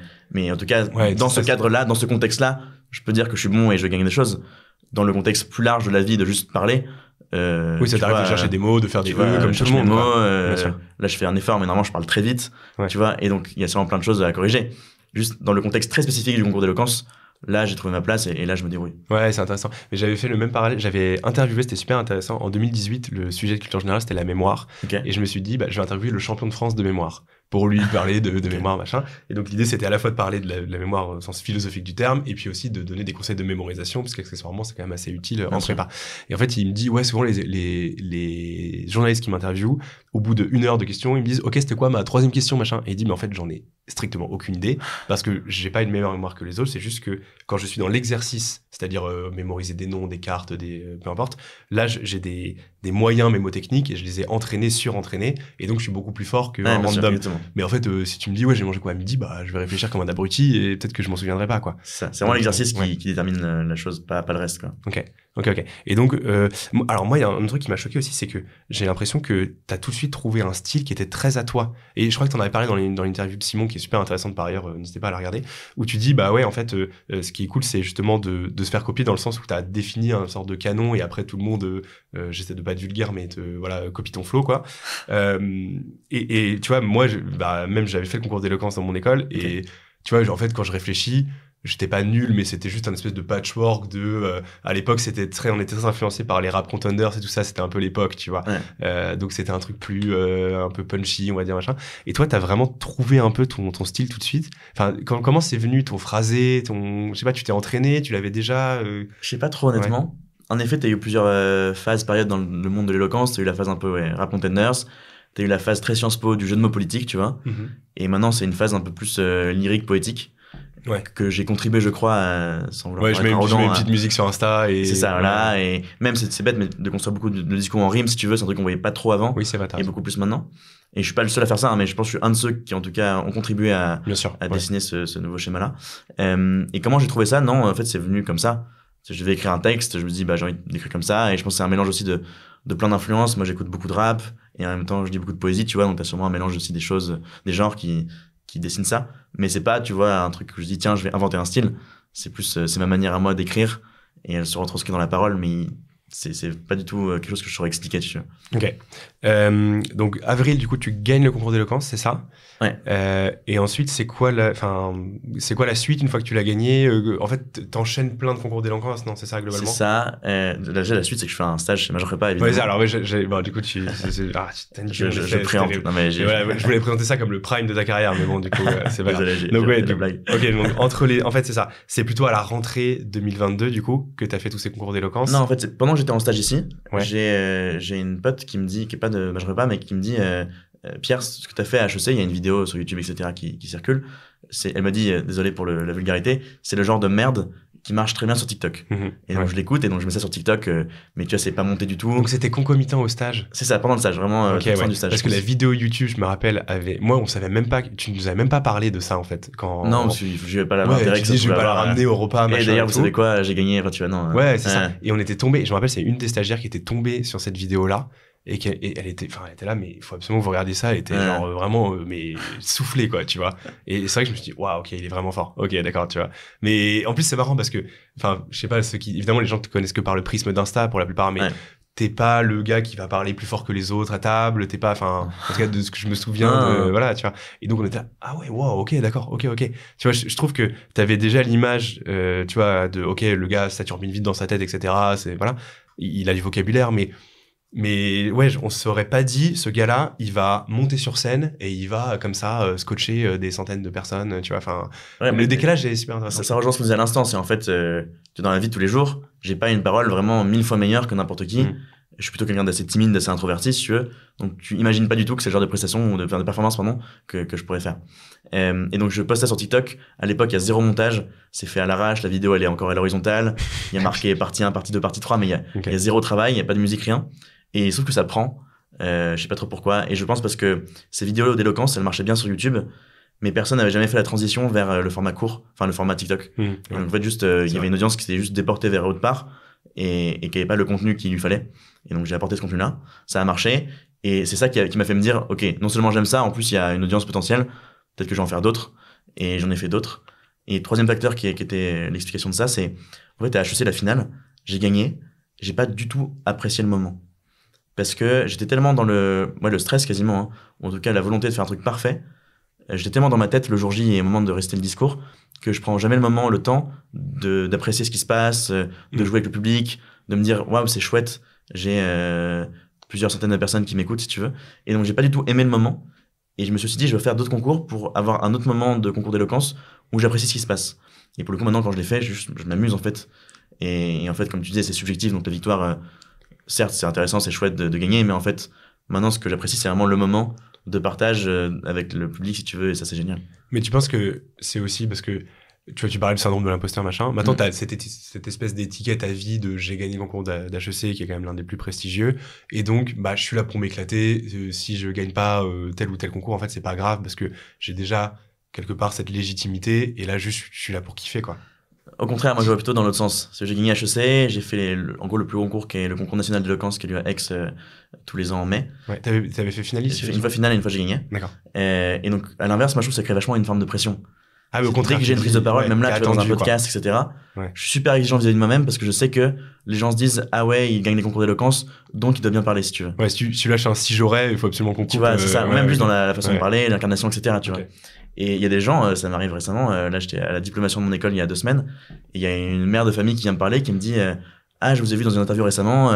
en tout cas, dans ce cadre-là, dans ce contexte-là, je peux dire que je suis bon et je gagne des choses. Dans le contexte plus large de la vie, de juste parler. Ça t'arrive de chercher des mots, de faire des comme tout le monde. Là, je fais un effort, mais normalement, je parle très vite. Tu vois, et donc, il y a sûrement plein de choses à corriger. Juste dans le contexte très spécifique du concours d'éloquence, là, j'ai trouvé ma place et là, je me débrouille. Ouais, c'est intéressant. Mais j'avais fait le même parallèle. J'avais interviewé, c'était super intéressant. En 2018, le sujet de culture générale, c'était la mémoire. Et je me suis dit, je vais interviewer le champion de France de mémoire pour lui parler de mémoire, machin. Et donc, l'idée, c'était à la fois de parler de la mémoire au sens philosophique du terme et puis aussi de donner des conseils de mémorisation parce qu'accessoirement, c'est quand même assez utile en prépa. Et en fait, il me dit, souvent, les journalistes qui m'interviewent, au bout d'1 heure de questions, ils me disent, ok, c'était quoi ma 3e question, machin. Et il dit, mais en fait, j'en ai strictement aucune idée parce que j'ai pas une meilleure mémoire que les autres. C'est juste que quand je suis dans l'exercice, c'est-à-dire mémoriser des noms, des cartes, peu importe, là, j'ai des moyens mémotechniques et je les ai entraînés, surentraînés. Et donc, je suis beaucoup plus fort que un random. Mais en fait, si tu me dis, j'ai mangé quoi à midi, je vais réfléchir comme un abruti et peut-être que je m'en souviendrai pas, quoi. C'est vraiment l'exercice qui détermine la chose, pas le reste, quoi. Ok. Et donc, alors moi, il y a un truc qui m'a choqué aussi, c'est que j'ai l'impression que t'as tout de suite trouvé un style qui était très à toi. Et je crois que t'en avais parlé dans l'interview de Simon, qui est super intéressante par ailleurs, n'hésitez pas à la regarder, où tu dis, en fait, ce qui est cool, c'est justement de se faire copier dans le sens où t'as défini un sorte de canon et après tout le monde, j'essaie de pas être vulgaire, mais copie ton flow, quoi. Et tu vois, moi, même j'avais fait le concours d'éloquence dans mon école et tu vois, en fait, quand je réfléchis, j'étais pas nul, mais c'était juste un espèce de patchwork à l'époque, on était très influencé par les rap contenders et tout ça, c'était un peu l'époque, tu vois. Donc c'était un truc plus, un peu punchy, on va dire, machin. Et toi, t'as vraiment trouvé un peu ton style tout de suite. Enfin, comment c'est venu ton phrasé, je sais pas, tu t'es entraîné, tu l'avais déjà, Je sais pas trop, honnêtement. Ouais. En effet, t'as eu plusieurs périodes dans le monde de l'éloquence. T'as eu la phase un peu, rap contenders. T'as eu la phase très Sciences Po du jeu de mots politique, tu vois. Et maintenant, c'est une phase un peu plus lyrique, poétique. que j'ai contribué, je crois, sans vouloir je mets une petite musique sur Insta et... C'est ça, voilà. Et même, c'est bête, mais de construire beaucoup de discours en rime, si tu veux, c'est un truc qu'on voyait pas trop avant. Oui, c'est vrai. Et beaucoup plus maintenant. Et je suis pas le seul à faire ça, hein, mais je pense que je suis un de ceux qui, en tout cas, ont contribué à dessiner ce nouveau schéma-là. Et comment j'ai trouvé ça? Non, en fait, c'est venu comme ça. Je devais écrire un texte, je me dis, j'ai envie d'écrire comme ça. Et je pense que c'est un mélange aussi de plein d'influences. Moi, j'écoute beaucoup de rap. Et en même temps, je lis beaucoup de poésie, tu vois. Donc, t'as sûrement un mélange aussi des choses, des genres qui dessinent ça. Mais c'est pas, tu vois, un truc que je dis, tiens, je vais inventer un style. C'est plus, c'est ma manière à moi d'écrire. Et elle se retranscrit dans la parole, mais c'est pas du tout quelque chose que je saurais expliquer, tu vois. Ok. Donc, avril, du coup, tu gagnes le concours d'éloquence, c'est ça? Ouais. Et ensuite, c'est quoi la suite une fois que tu l'as gagné? En fait, t'enchaînes plein de concours d'éloquence, non? C'est ça, globalement? C'est ça. La suite, c'est que je fais un stage chez Major Prépa, évidemment. Ouais, alors, bon, du coup, t'as une je préempte. Non, mais je voulais présenter ça comme le prime de ta carrière, mais bon, du coup, c'est pas grave. Donc, blague. Ok, donc, en fait, c'est ça. C'est plutôt à la rentrée 2022, du coup, que t'as fait tous ces concours d'éloquence? Non, en fait, pendant que j'étais en stage ici, j'ai une pote qui me dit, qui est pas de Major Prépa, mais qui me dit, Pierre, ce que tu as fait à HEC, il y a une vidéo sur YouTube, etc., qui circule. Elle m'a dit, désolé pour la vulgarité, c'est le genre de merde qui marche très bien sur TikTok. Et donc je l'écoute, et donc je mets ça sur TikTok, mais tu vois, c'est pas monté du tout. Donc c'était concomitant au stage? C'est ça, pendant le stage, vraiment, fin du stage. Parce que la vidéo YouTube, je me rappelle, moi, on savait même pas, tu nous avais même pas parlé de ça, en fait. Non, parce que je vais pas l'avoir direct. Je vais pas la ramener au repas, machin. Et d'ailleurs, vous savez quoi, j'ai gagné, tu vois, non. Ouais, c'est ça. Et on était tombé, je me rappelle, c'est une des stagiaires qui était tombée sur cette vidéo-là. Et elle était là, mais il faut absolument vous regarder ça. Elle était genre vraiment, mais soufflée, quoi, tu vois. Et c'est vrai que je me suis dit, waouh, ok, il est vraiment fort. Ok, d'accord, tu vois. Mais en plus, c'est marrant parce que, enfin, je sais pas, évidemment, les gens te connaissent que par le prisme d'Insta pour la plupart, mais t'es pas le gars qui va parler plus fort que les autres à table, t'es pas, enfin, en tout cas, de ce que je me souviens, voilà, tu vois. Et donc, on était là, ah ouais, wow, ok, d'accord, ok. Tu vois, je trouve que t'avais déjà l'image, tu vois, ok, le gars, ça turbine vite dans sa tête, etc. Voilà. Il a du vocabulaire, mais ouais, on se serait pas dit, ce gars-là, il va monter sur scène et il va comme ça scotcher des centaines de personnes, tu vois. Enfin, le décalage est super intéressant. Ça rejoint ce qu'on disait à l'instant, c'est en fait, dans la vie de tous les jours, j'ai pas une parole vraiment 1000 fois meilleure que n'importe qui. Je suis plutôt quelqu'un d'assez timide, d'assez introverti, si tu veux. Donc tu imagines pas du tout que c'est le genre de prestation ou de performance, pardon, que je pourrais faire. Et donc je poste ça sur TikTok. À l'époque, il y a 0 montage. C'est fait à l'arrache. La vidéo, elle est encore à l'horizontale. Il y a marqué partie 1, partie 2, partie 3, mais il y a 0 travail, il y a pas de musique, rien. Et sauf que ça prend, je sais pas trop pourquoi, et je pense parce que ces vidéos d'éloquence, elles marchaient bien sur YouTube, mais personne n'avait jamais fait la transition vers le format court, enfin le format TikTok. Donc en fait, juste, il y avait une audience qui s'était juste déportée vers autre part, et qui avait pas le contenu qu'il lui fallait. Et donc j'ai apporté ce contenu-là, ça a marché, et c'est ça qui m'a fait me dire, ok, non seulement j'aime ça, en plus il y a une audience potentielle, peut-être que je vais en faire d'autres, et j'en ai fait d'autres. Et troisième facteur qui était l'explication de ça, c'est, en fait, à HEC, la finale, j'ai gagné, j'ai pas du tout apprécié le moment. Parce que j'étais tellement dans le stress quasiment, hein, ou en tout cas la volonté de faire un truc parfait, j'étais tellement dans ma tête le jour J et au moment de réciter le discours, que je prends jamais le temps d'apprécier ce qui se passe, de jouer avec le public, de me dire waouh, c'est chouette, j'ai plusieurs centaines de personnes qui m'écoutent, si tu veux. Et donc j'ai pas du tout aimé le moment, et je me suis dit je vais faire d'autres concours pour avoir un autre moment de concours d'éloquence où j'apprécie ce qui se passe. Et pour le coup maintenant quand je l'ai fait, je m'amuse en fait. Et en fait, comme tu disais, c'est subjectif, donc la victoire, certes c'est intéressant, c'est chouette de gagner, mais en fait maintenant ce que j'apprécie c'est vraiment le moment de partage avec le public, si tu veux, et ça c'est génial. Mais tu penses que c'est aussi parce que tu vois, tu parlais du syndrome de l'imposteur, machin. Maintenant, t'as cette espèce d'étiquette à vie de j'ai gagné le concours d'HEC, qui est quand même l'un des plus prestigieux. Et donc, je suis là pour m'éclater. Si je gagne pas tel ou tel concours, en fait, c'est pas grave parce que j'ai déjà quelque part cette légitimité. Et là, juste, je suis là pour kiffer, quoi. Au contraire, moi je vois plutôt dans l'autre sens. J'ai gagné HEC, j'ai fait en gros le plus gros concours qui est le concours national d'éloquence qui a lieu à Aix tous les ans en mai. Ouais, t'avais fait finaliste? J'ai fait une fois finale et une fois j'ai gagné. D'accord. Et donc à l'inverse, moi je trouve que ça crée vachement une forme de pression. Ah, mais au contraire, dès que j'ai une prise de parole, même là, tu vois, dans un podcast, etc., je suis super exigeant vis-à-vis de moi-même parce que je sais que les gens se disent ah ouais, il gagne les concours d'éloquence, donc il doit bien parler, si tu veux. Ouais, si tu lâches un si j'aurais, il faut absolument qu'on coupe. Tu vois, c'est ça, même juste dans la façon de parler, l'incarnation, etc., tu vois. Et il y a des gens, ça m'arrive récemment, là j'étais à la diplomation de mon école il y a 2 semaines, et il y a une mère de famille qui vient me parler, qui me dit ah, je vous ai vu dans une interview récemment,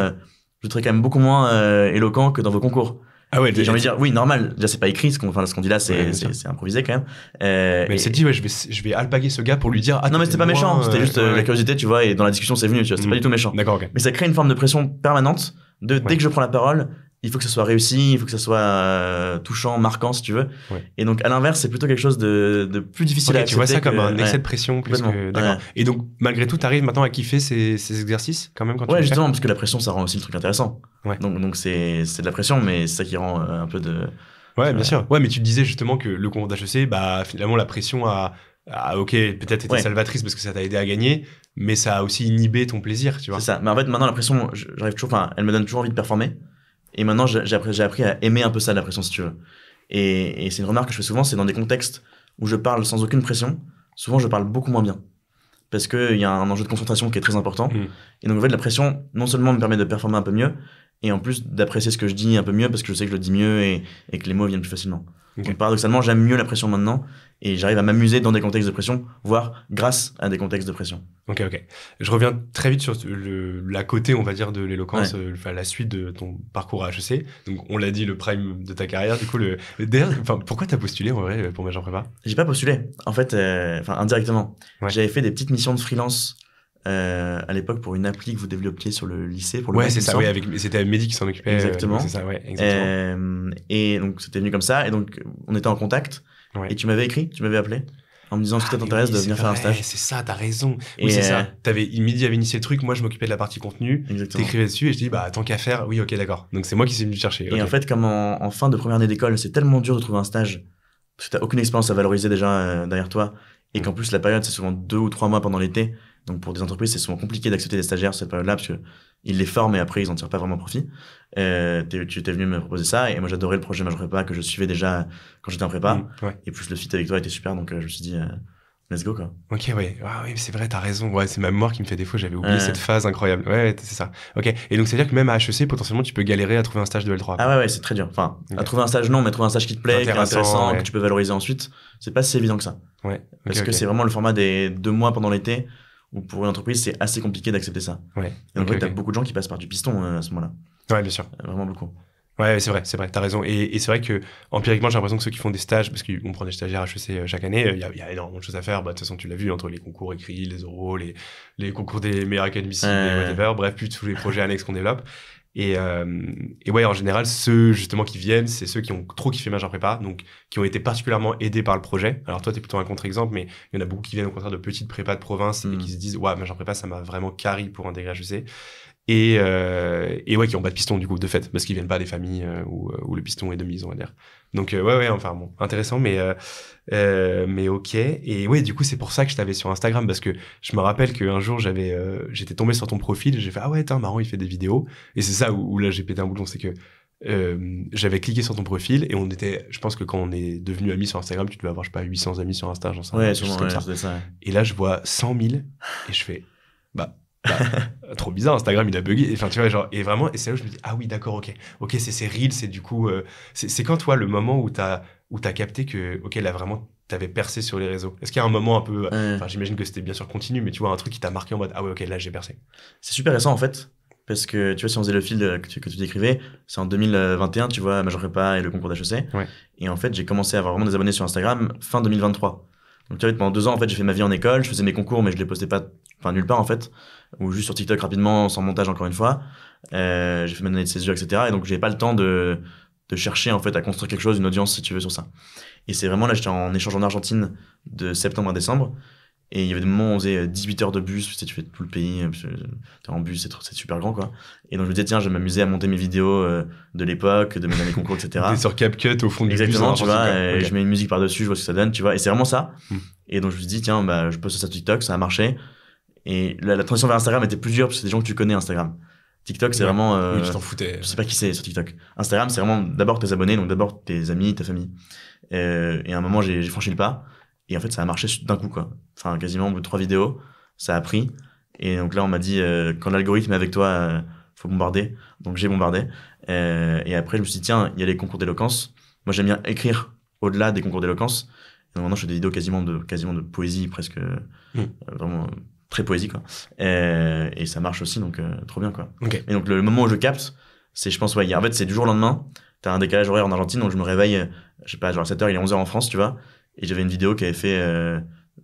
je serais quand même beaucoup moins éloquent que dans vos concours. Ah ouais, j'ai envie de dire oui, normal, déjà c'est pas écrit, ce qu'on dit là c'est improvisé quand même. Mais elle s'est dit ouais, je vais alpaguer ce gars pour lui dire non mais c'était pas méchant, c'était juste la curiosité, tu vois, et dans la discussion c'est venu, tu vois, c'était pas du tout méchant. D'accord, ok. Mais ça crée une forme de pression permanente dès que je prends la parole, il faut que ça soit réussi, il faut que ça soit touchant, marquant, si tu veux. Ouais. Et donc, à l'inverse, c'est plutôt quelque chose de plus difficile à accepter. Tu vois ça comme un excès de pression plus que... D'accord. Ouais. Et donc, malgré tout, tu arrives maintenant à kiffer ces exercices, quand même, quand tu Ouais, justement, parce que la pression, ça rend aussi le truc intéressant. Ouais. Donc c'est de la pression, mais c'est ça qui rend un peu de... Ouais, bien sûr. Ouais, mais tu te disais justement que le concours d'HEC, bah, finalement, la pression a ok, peut-être été salvatrice parce que ça t'a aidé à gagner, mais ça a aussi inhibé ton plaisir, tu vois. C'est ça. Mais en fait, maintenant, la pression, j'arrive toujours... Enfin, elle me donne toujours envie de performer. Et maintenant, j'ai appris à aimer un peu ça, la pression, si tu veux. Et c'est une remarque que je fais souvent, c'est dans des contextes où je parle sans aucune pression, souvent je parle beaucoup moins bien. Parce qu'il y a un enjeu de concentration qui est très important. Et donc, en fait, la pression, non seulement me permet de performer un peu mieux, et en plus d'apprécier ce que je dis un peu mieux, parce que je sais que je le dis mieux et que les mots viennent plus facilement. Okay. Donc, paradoxalement, j'aime mieux la pression maintenant, et j'arrive à m'amuser dans des contextes de pression, voire grâce à des contextes de pression. Ok. Je reviens très vite sur la côté, on va dire, de l'éloquence, la suite de ton parcours à HEC. Donc, on l'a dit, le prime de ta carrière. Du coup, d'ailleurs, pourquoi t'as postulé, en vrai, pour Major Prépa ? J'ai pas postulé. En fait, indirectement. Ouais. J'avais fait des petites missions de freelance à l'époque pour une appli que vous développiez sur le lycée. Pour le c'est ça, c'était Mehdi qui s'en occupait. Exactement. C'est ça, exactement. Et donc, c'était venu comme ça. Et donc, on était en contact. Ouais. Et tu m'avais écrit, tu m'avais appelé en me disant si ça t'intéresse de venir faire un stage. C'est ça, t'as raison. Oui, c'est ça. Mehdi avait initié le truc, moi je m'occupais de la partie contenu. Exactement. T'écrivais dessus et je dis tant qu'à faire, oui, ok, d'accord. Donc c'est moi qui suis venu chercher. Et en fait, comme en fin de première année d'école, c'est tellement dur de trouver un stage parce que t'as aucune expérience à valoriser déjà derrière toi et qu'en plus la période c'est souvent 2 ou 3 mois pendant l'été. Donc pour des entreprises, c'est souvent compliqué d'accepter des stagiaires cette période-là parce que ils les forment et après ils en tirent pas vraiment profit. Tu étais venu me proposer ça et moi j'adorais le projet Major Prépa que je suivais déjà quand j'étais en prépa. Et plus le fit avec toi était super, donc je me suis dit let's go quoi. Ok, ouais. Ah oui, c'est vrai, t'as raison. Ouais, c'est ma mémoire qui me fait défaut, j'avais oublié cette phase incroyable. Ouais, c'est ça. Ok. Et donc c'est-à-dire que même à HEC, potentiellement, tu peux galérer à trouver un stage de L3. Ah ouais, c'est très dur. Enfin, à trouver un stage non, mais trouver un stage qui te plaît, qui est intéressant, que tu peux valoriser ensuite, c'est pas si évident que ça. Ouais. Parce que c'est vraiment le format des 2 mois pendant l'été. Ou pour une entreprise, c'est assez compliqué d'accepter ça. Ouais. Et donc, t'as beaucoup de gens qui passent par du piston à ce moment-là. Ouais, bien sûr. Vraiment beaucoup. Ouais, c'est vrai, t'as raison. Et c'est vrai que, empiriquement, j'ai l'impression que ceux qui font des stages, parce qu'on prend des stagiaires HEC chaque année, il y a énormément de choses à faire. De toute façon, tu l'as vu, entre les concours écrits, les oraux, les concours des meilleurs académiciens, whatever, bref, puis tous les projets annexes qu'on développe. Et ouais, en général, ceux justement qui viennent, c'est ceux qui ont trop kiffé Major Prépa, donc qui ont été particulièrement aidés par le projet. Alors toi, t'es plutôt un contre-exemple, mais il y en a beaucoup qui viennent au contraire de petites prépas de province et qui se disent ouais, Major Prépa, ça m'a vraiment carré pour intégrer HEC. Et ouais, qui ont pas de piston du coup de fait, parce qu'ils viennent pas des familles où le piston est de mise, on va dire. Donc ouais, enfin bon, intéressant, mais ok. Et ouais, du coup c'est pour ça que je t'avais sur Instagram, parce que je me rappelle qu'un jour j'étais tombé sur ton profil, j'ai fait ah ouais, marrant, il fait des vidéos. Et c'est ça où là j'ai pété un boulon, c'est que j'avais cliqué sur ton profil et je pense que quand on est devenu amis sur Instagram, tu devais avoir, je sais pas, 800 amis sur Insta, j'en sais rien, sûrement, comme ça. Ça. Et là je vois 100 000 et je fais trop bizarre, Instagram il a bugué, enfin tu vois, genre, et vraiment, et c'est là où je me dis ah oui, d'accord, ok, c'est ces reels, c'est du coup c'est quand toi le moment où t'as capté que ok, là vraiment t'avais percé sur les réseaux. Est-ce qu'il y a un moment un peu, enfin j'imagine que c'était bien sûr continu, mais tu vois un truc qui t'a marqué en mode ah ouais, ok, là j'ai percé? C'est super récent en fait, parce que tu vois, si on faisait le fil que tu décrivais, c'est en 2021, tu vois, Major Prépa et le concours d'HEC. Et en fait j'ai commencé à avoir vraiment des abonnés sur Instagram fin 2023. Donc tu vois, pendant 2 ans en fait j'ai fait ma vie en école, je faisais mes concours mais je les postais pas, nulle part en fait, ou juste sur TikTok rapidement sans montage encore une fois. J'ai fait ma année de césure, etc. Et donc j'avais pas le temps de chercher en fait à construire quelque chose, une audience si tu veux sur ça. Et c'est vraiment là, j'étais en échange en Argentine de septembre à décembre. Et il y avait des moments où on faisait 18 heures de bus, tu sais, tu fais tout le pays, t'es en bus, c'est super grand quoi. Et donc je me disais tiens, je vais m'amuser à monter mes vidéos de l'époque, de mes années concours, etc. T'es sur CapCut au fond du bus. Exactement, tu vois, okay. Je mets une musique par-dessus, je vois ce que ça donne, tu vois. Et c'est vraiment ça. Et donc je me suis dit tiens, je poste ça sur TikTok, ça a marché. Et la transition vers Instagram était plus dure parce que c'est des gens que tu connais Instagram. TikTok, c'est vraiment... oui, tu t'en foutais. Je sais pas qui c'est sur TikTok. Instagram, c'est vraiment d'abord tes abonnés, donc d'abord tes amis, ta famille. Et à un moment, j'ai franchi le pas. Et en fait, ça a marché d'un coup, quoi. Enfin, quasiment au bout de 3 vidéos, ça a pris. Et donc là, on m'a dit, quand l'algorithme est avec toi, faut bombarder. Donc j'ai bombardé. Et après, je me suis dit, tiens, il y a les concours d'éloquence. Moi, j'aime bien écrire au-delà des concours d'éloquence. Et donc maintenant, je fais des vidéos quasiment de poésie, presque vraiment très poésie, quoi. Et ça marche aussi, donc trop bien, quoi. Okay. Et donc le moment où je capte, c'est, je pense, en fait, c'est du jour au lendemain. T'as un décalage horaire en Argentine, donc je me réveille, je sais pas, genre à 7h, il est 11h en France, tu vois. Et j'avais une vidéo qui avait fait,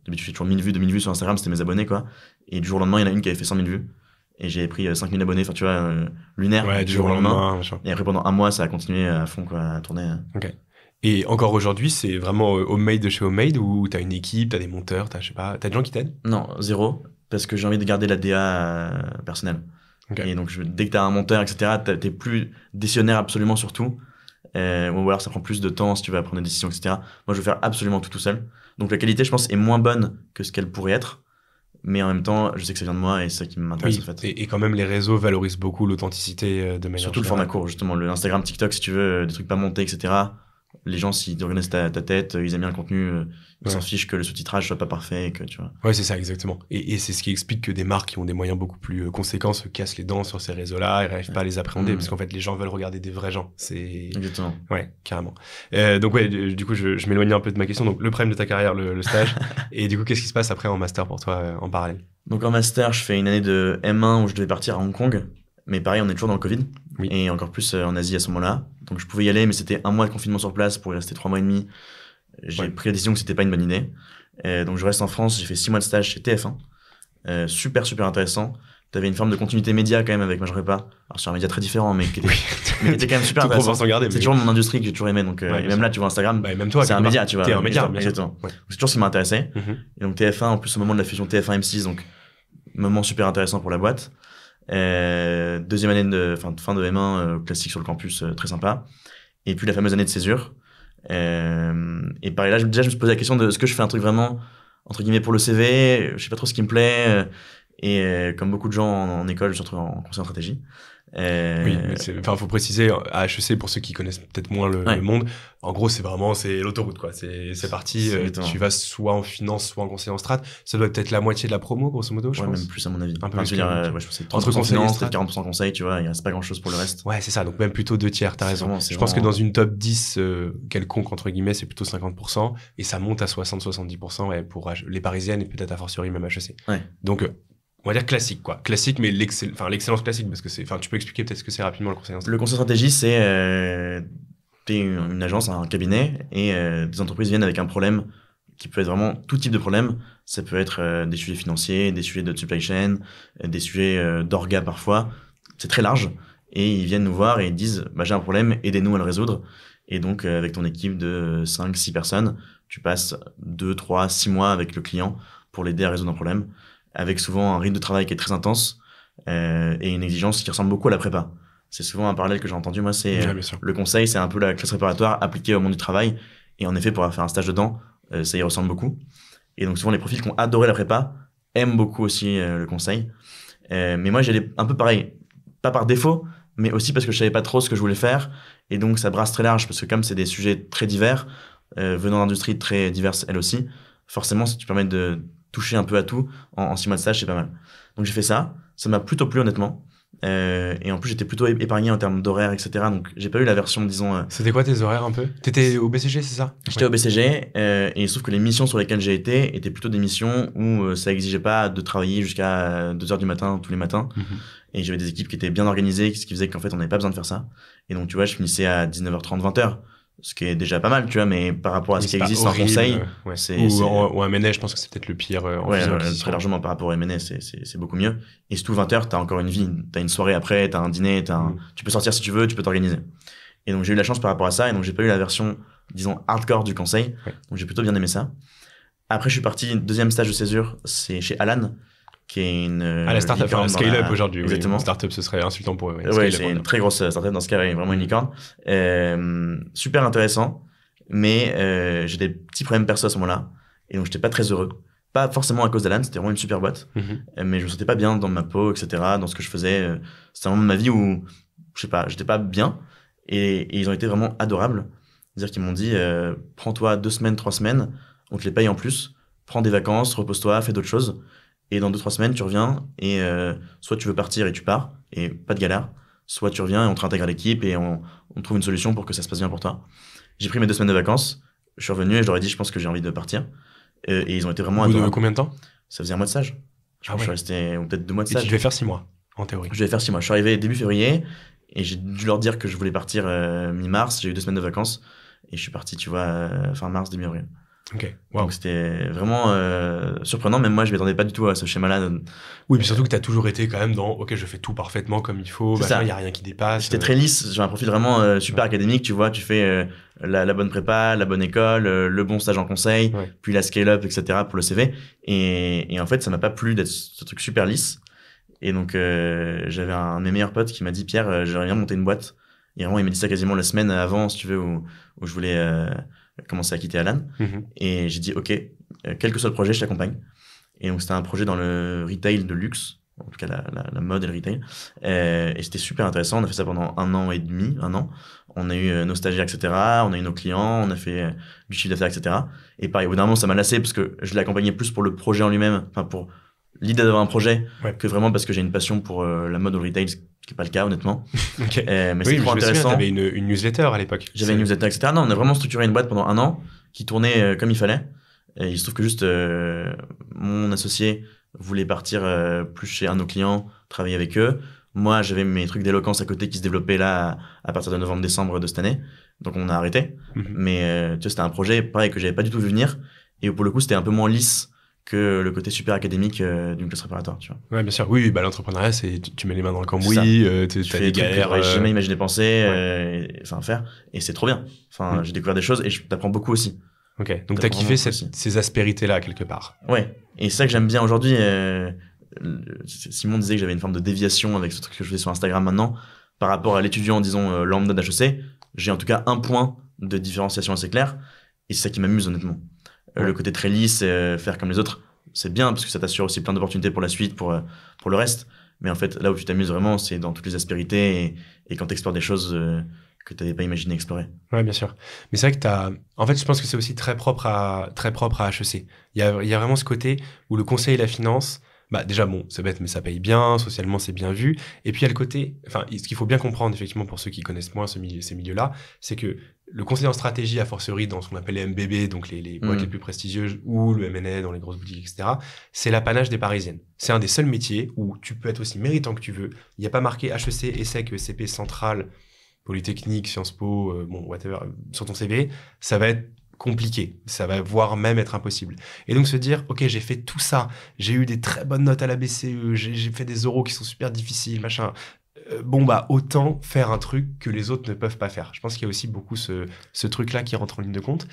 d'habitude, je fais toujours 1000 vues, 2000 vues sur Instagram, c'était mes abonnés, quoi. Et du jour au lendemain, il y en a une qui avait fait 100 000 vues. et j'avais pris 5000 abonnés, enfin tu vois, lunaire, du jour au lendemain. Et après pendant un mois, ça a continué à fond, quoi, à tourner. Ok. Et encore aujourd'hui, c'est vraiment homemade de chez homemade ou t'as une équipe, t'as des monteurs, je sais pas, t'as des gens qui t'aident? Non, zéro, parce que j'ai envie de garder la DA personnelle. Okay. Et donc dès que t'as un monteur, etc., t'es plus décisionnaire absolument sur tout. Ou alors ça prend plus de temps si tu veux prendre des décisions, etc. Moi, je veux faire absolument tout seul. Donc la qualité, je pense, est moins bonne que ce qu'elle pourrait être. Mais en même temps, je sais que ça vient de moi et c'est ça qui m'intéresse en fait. Et quand même, les réseaux valorisent beaucoup l'authenticité de manière surtout générale. Le format court, justement. L'Instagram, TikTok, si tu veux, des trucs pas montés, etc. Les gens, s'ils reconnaissent ta tête, ils aiment bien le contenu, ils s'en fichent que le sous-titrage soit pas parfait, et que, tu vois. Ouais, c'est ça, exactement. Et c'est ce qui explique que des marques qui ont des moyens beaucoup plus conséquents se cassent les dents sur ces réseaux-là et n'arrivent pas à les appréhender, parce qu'en fait, les gens veulent regarder des vrais gens. Exactement. Ouais, carrément. Donc ouais, du coup, je m'éloigne un peu de ma question. Donc, le prime de ta carrière, le stage. Et du coup, qu'est-ce qui se passe après en master pour toi, en parallèle? Donc, en master, je fais une année de M1 où je devais partir à Hong Kong. Mais pareil, on est toujours dans le Covid. Oui. Et encore plus en Asie à ce moment-là. Donc je pouvais y aller, mais c'était 1 mois de confinement sur place pour y rester 3 mois et demi. J'ai pris la décision que c'était pas une bonne idée. Donc je reste en France, j'ai fait 6 mois de stage chez TF1. Super intéressant. T'avais une forme de continuité média quand même avec Major Prépa. Alors sur un média très différent, mais qui était quand même super intéressant. C'est toujours mon industrie que j'ai toujours aimé. Donc, et même là, tu vois, Instagram, même toi, c'est un média, tu vois. T'es un média, exactement. Ouais. C'est toujours ce qui m'a intéressé. Et donc TF1, en plus au moment de la fusion TF1-M6, donc moment super intéressant pour la boîte. Deuxième année fin de M1 classique sur le campus, très sympa. Et puis la fameuse année de césure. Et pareil, là, déjà, je me suis posé la question de est-ce que je fais un truc vraiment, entre guillemets, pour le CV, je sais pas trop ce qui me plaît. Et comme beaucoup de gens en école, je me retrouve en conseil en stratégie. Oui, mais faut préciser, à HEC, pour ceux qui connaissent peut-être moins le monde, en gros, c'est l'autoroute, quoi. C'est parti, tu vas soit en finance, soit en conseil en strat. Ça doit être la moitié de la promo, grosso modo, je pense. Même plus, à mon avis. Un peu plus. Je pense que c'est 30% finance, peut-être 40% conseil, tu vois, il reste pas grand chose pour le reste. Ouais, c'est ça. Donc, même plutôt 2/3, t'as raison. Je pense que dans une top 10, quelconque, entre guillemets, c'est plutôt 50%, et ça monte à 60-70%, ouais, pour les parisiennes, et peut-être à fortiori même HEC. Ouais. Donc, on va dire classique, quoi. Classique, mais l'excellence classique, parce que tu peux expliquer peut-être ce que c'est rapidement le conseil en stratégie. Le conseil en stratégie, c'est t'es une agence, un cabinet, et des entreprises viennent avec un problème qui peut être vraiment tout type de problème. Ça peut être des sujets financiers, des sujets de supply chain, des sujets d'orga parfois. C'est très large. Et ils viennent nous voir et ils disent, j'ai un problème, aidez-nous à le résoudre. Et donc, avec ton équipe de 5-6 personnes, tu passes 2, 3, 6 mois avec le client pour l'aider à résoudre un problème, avec souvent un rythme de travail qui est très intense et une exigence qui ressemble beaucoup à la prépa. C'est souvent un parallèle que j'ai entendu, moi, c'est le conseil, c'est un peu la classe préparatoire appliquée au monde du travail. Et en effet, pour faire un stage dedans, ça y ressemble beaucoup. Et donc souvent, les profils qui ont adoré la prépa aiment beaucoup aussi le conseil. Mais moi, j'allais un peu pareil, pas par défaut, mais aussi parce que je savais pas trop ce que je voulais faire. Et donc, ça brasse très large, parce que comme c'est des sujets très divers, venant d'industries très diverses elles aussi, forcément, si tu permets de toucher un peu à tout, en 6 mois de stage, c'est pas mal. Donc j'ai fait ça m'a plutôt plu honnêtement. Et en plus, j'étais plutôt épargné en termes d'horaire, etc. Donc j'ai pas eu la version, disons... C'était quoi tes horaires un peu? T'étais au BCG, c'est ça? J'étais au BCG, et il se trouve que les missions sur lesquelles j'ai été étaient plutôt des missions où ça exigeait pas de travailler jusqu'à 2h du matin, tous les matins. Et j'avais des équipes qui étaient bien organisées, ce qui faisait qu'en fait, on n'avait pas besoin de faire ça. Et donc, tu vois, je finissais à 19h30, 20h. Ce qui est déjà pas mal, tu vois, mais par rapport à ce qui existe en conseil, ou un MNE, je pense que c'est peut-être le pire. Très largement par rapport au MNE, c'est beaucoup mieux. Et surtout 20h, t'as encore une vie, t'as une soirée après, t'as un dîner, tu peux sortir si tu veux, tu peux t'organiser. Et donc j'ai eu la chance par rapport à ça, et donc j'ai pas eu la version, disons, hardcore du conseil. Donc j'ai plutôt bien aimé ça. Après, je suis parti, deuxième stage de césure, c'est chez Alan, qui est une... la startup, enfin, scale-up aujourd'hui. Exactement. Oui, startup, ce serait insultant pour eux. Ouais, c'est une très grosse startup, dans ce cas, vraiment une licorne. Super intéressant, mais j'ai des petits problèmes perso à ce moment-là, et donc j'étais pas très heureux. Pas forcément à cause d'Alan, c'était vraiment une super boîte, mais je me sentais pas bien dans ma peau, etc., dans ce que je faisais. C'était un moment de ma vie où, je sais pas, j'étais pas bien, et ils ont été vraiment adorables. C'est-à-dire qu'ils m'ont dit, prends-toi 2 semaines, 3 semaines, on te les paye en plus, prends des vacances, repose-toi, fais d'autres choses. Et dans 2-3 semaines, tu reviens et soit tu veux partir et tu pars, et pas de galère, soit tu reviens et on te réintègre à l'équipe et on trouve une solution pour que ça se passe bien pour toi. J'ai pris mes 2 semaines de vacances, je suis revenu et je leur ai dit, je pense que j'ai envie de partir. Et ils ont été vraiment adorables. Combien de temps? Ça faisait 1 mois de stage. Je suis resté peut-être 2 mois de stage. Et tu devais faire 6 mois, en théorie. Je devais faire 6 mois. Je suis arrivé début février et j'ai dû leur dire que je voulais partir mi-mars. J'ai eu 2 semaines de vacances et je suis parti, tu vois, fin mars, début avril. Ok. Wow. Donc c'était vraiment surprenant. Même moi, je m'attendais pas du tout à ce schéma-là. Oui, puis surtout que tu as toujours été quand même dans ok, je fais tout parfaitement comme il faut, il n'y a rien qui dépasse. J'étais très lisse, j'ai un profil vraiment super académique, tu vois, tu fais la bonne prépa, la bonne école, le bon stage en conseil, puis la scale-up, etc. pour le CV. Et en fait, ça m'a pas plu d'être ce truc super lisse. Et donc, j'avais un de mes meilleurs potes qui m'a dit, Pierre, j'aimerais bien monter une boîte. Et vraiment, il m'a dit ça quasiment la semaine avant, si tu veux, où je voulais commencer à quitter Alan. Et j'ai dit, ok, quel que soit le projet, je t'accompagne. Et donc, c'était un projet dans le retail de luxe, en tout cas la mode et le retail. Et c'était super intéressant. On a fait ça pendant 1 an et demi, 1 an. On a eu nos stagiaires, etc. On a eu nos clients, on a fait du chiffre d'affaires, etc. Et pareil, au bout d'un moment, ça m'a lassé parce que je l'accompagnais plus pour le projet en lui-même, enfin pour l'idée d'avoir un projet, que vraiment parce que j'ai une passion pour la mode ou le retail, ce qui n'est pas le cas, honnêtement. Mais c'est trop intéressant. Tu avais une newsletter à l'époque. J'avais une newsletter, etc. Non, on a vraiment structuré une boîte pendant 1 an qui tournait comme il fallait. Et il se trouve que juste mon associé voulait partir plus chez un de nos clients, travailler avec eux. Moi, j'avais mes trucs d'éloquence à côté qui se développaient là à partir de novembre-décembre de cette année. Donc, on a arrêté. Mais tu vois, c'était un projet, pareil, que j'avais pas du tout vu venir. Et pour le coup, c'était un peu moins lisse que le côté super académique d'une classe préparatoire, tu vois. Ouais, bien sûr. Oui, bah, l'entrepreneuriat, c'est tu mets les mains dans le cambouis, tu fais des galères. J'aurais jamais imaginé penser, faire. Et c'est trop bien. Enfin, j'ai découvert des choses et je t'apprends beaucoup aussi. Ok, donc t'as kiffé ces aspérités-là quelque part. Ouais, et c'est ça que j'aime bien aujourd'hui. Simon disait que j'avais une forme de déviation avec ce truc que je fais sur Instagram maintenant par rapport à l'étudiant, disons, lambda d'HEC. J'ai en tout cas un point de différenciation assez clair et c'est ça qui m'amuse honnêtement. Le côté très lisse, faire comme les autres, c'est bien parce que ça t'assure aussi plein d'opportunités pour la suite, pour le reste. Mais en fait, là où tu t'amuses vraiment, c'est dans toutes les aspérités et quand t'explores des choses que tu n'avais pas imaginé explorer. Ouais, bien sûr. Mais c'est vrai que en fait, je pense que c'est aussi très propre à HEC. Il y a vraiment ce côté où le conseil et la finance, bah, déjà, bon, c'est bête, mais ça paye bien, socialement, c'est bien vu. Et puis, il y a le côté, enfin, ce qu'il faut bien comprendre, effectivement, pour ceux qui connaissent moins ces milieux-là, c'est que le conseil en stratégie, a fortiori, dans ce qu'on appelle les MBB, donc les boîtes les plus prestigieuses, ou le M&A dans les grosses boutiques, etc., c'est l'apanage des Parisiennes. C'est un des seuls métiers où tu peux être aussi méritant que tu veux. Il n'y a pas marqué HEC, ESSEC, ESCP, Centrale, Polytechnique, Sciences Po, bon, whatever, sur ton CV, ça va être compliqué. Ça va voire même être impossible. Et donc se dire, ok, j'ai fait tout ça, j'ai eu des très bonnes notes à la BCE, j'ai fait des oraux qui sont super difficiles, machin. Bon, bah, autant faire un truc que les autres ne peuvent pas faire. Je pense qu'il y a aussi beaucoup ce truc-là qui rentre en ligne de compte.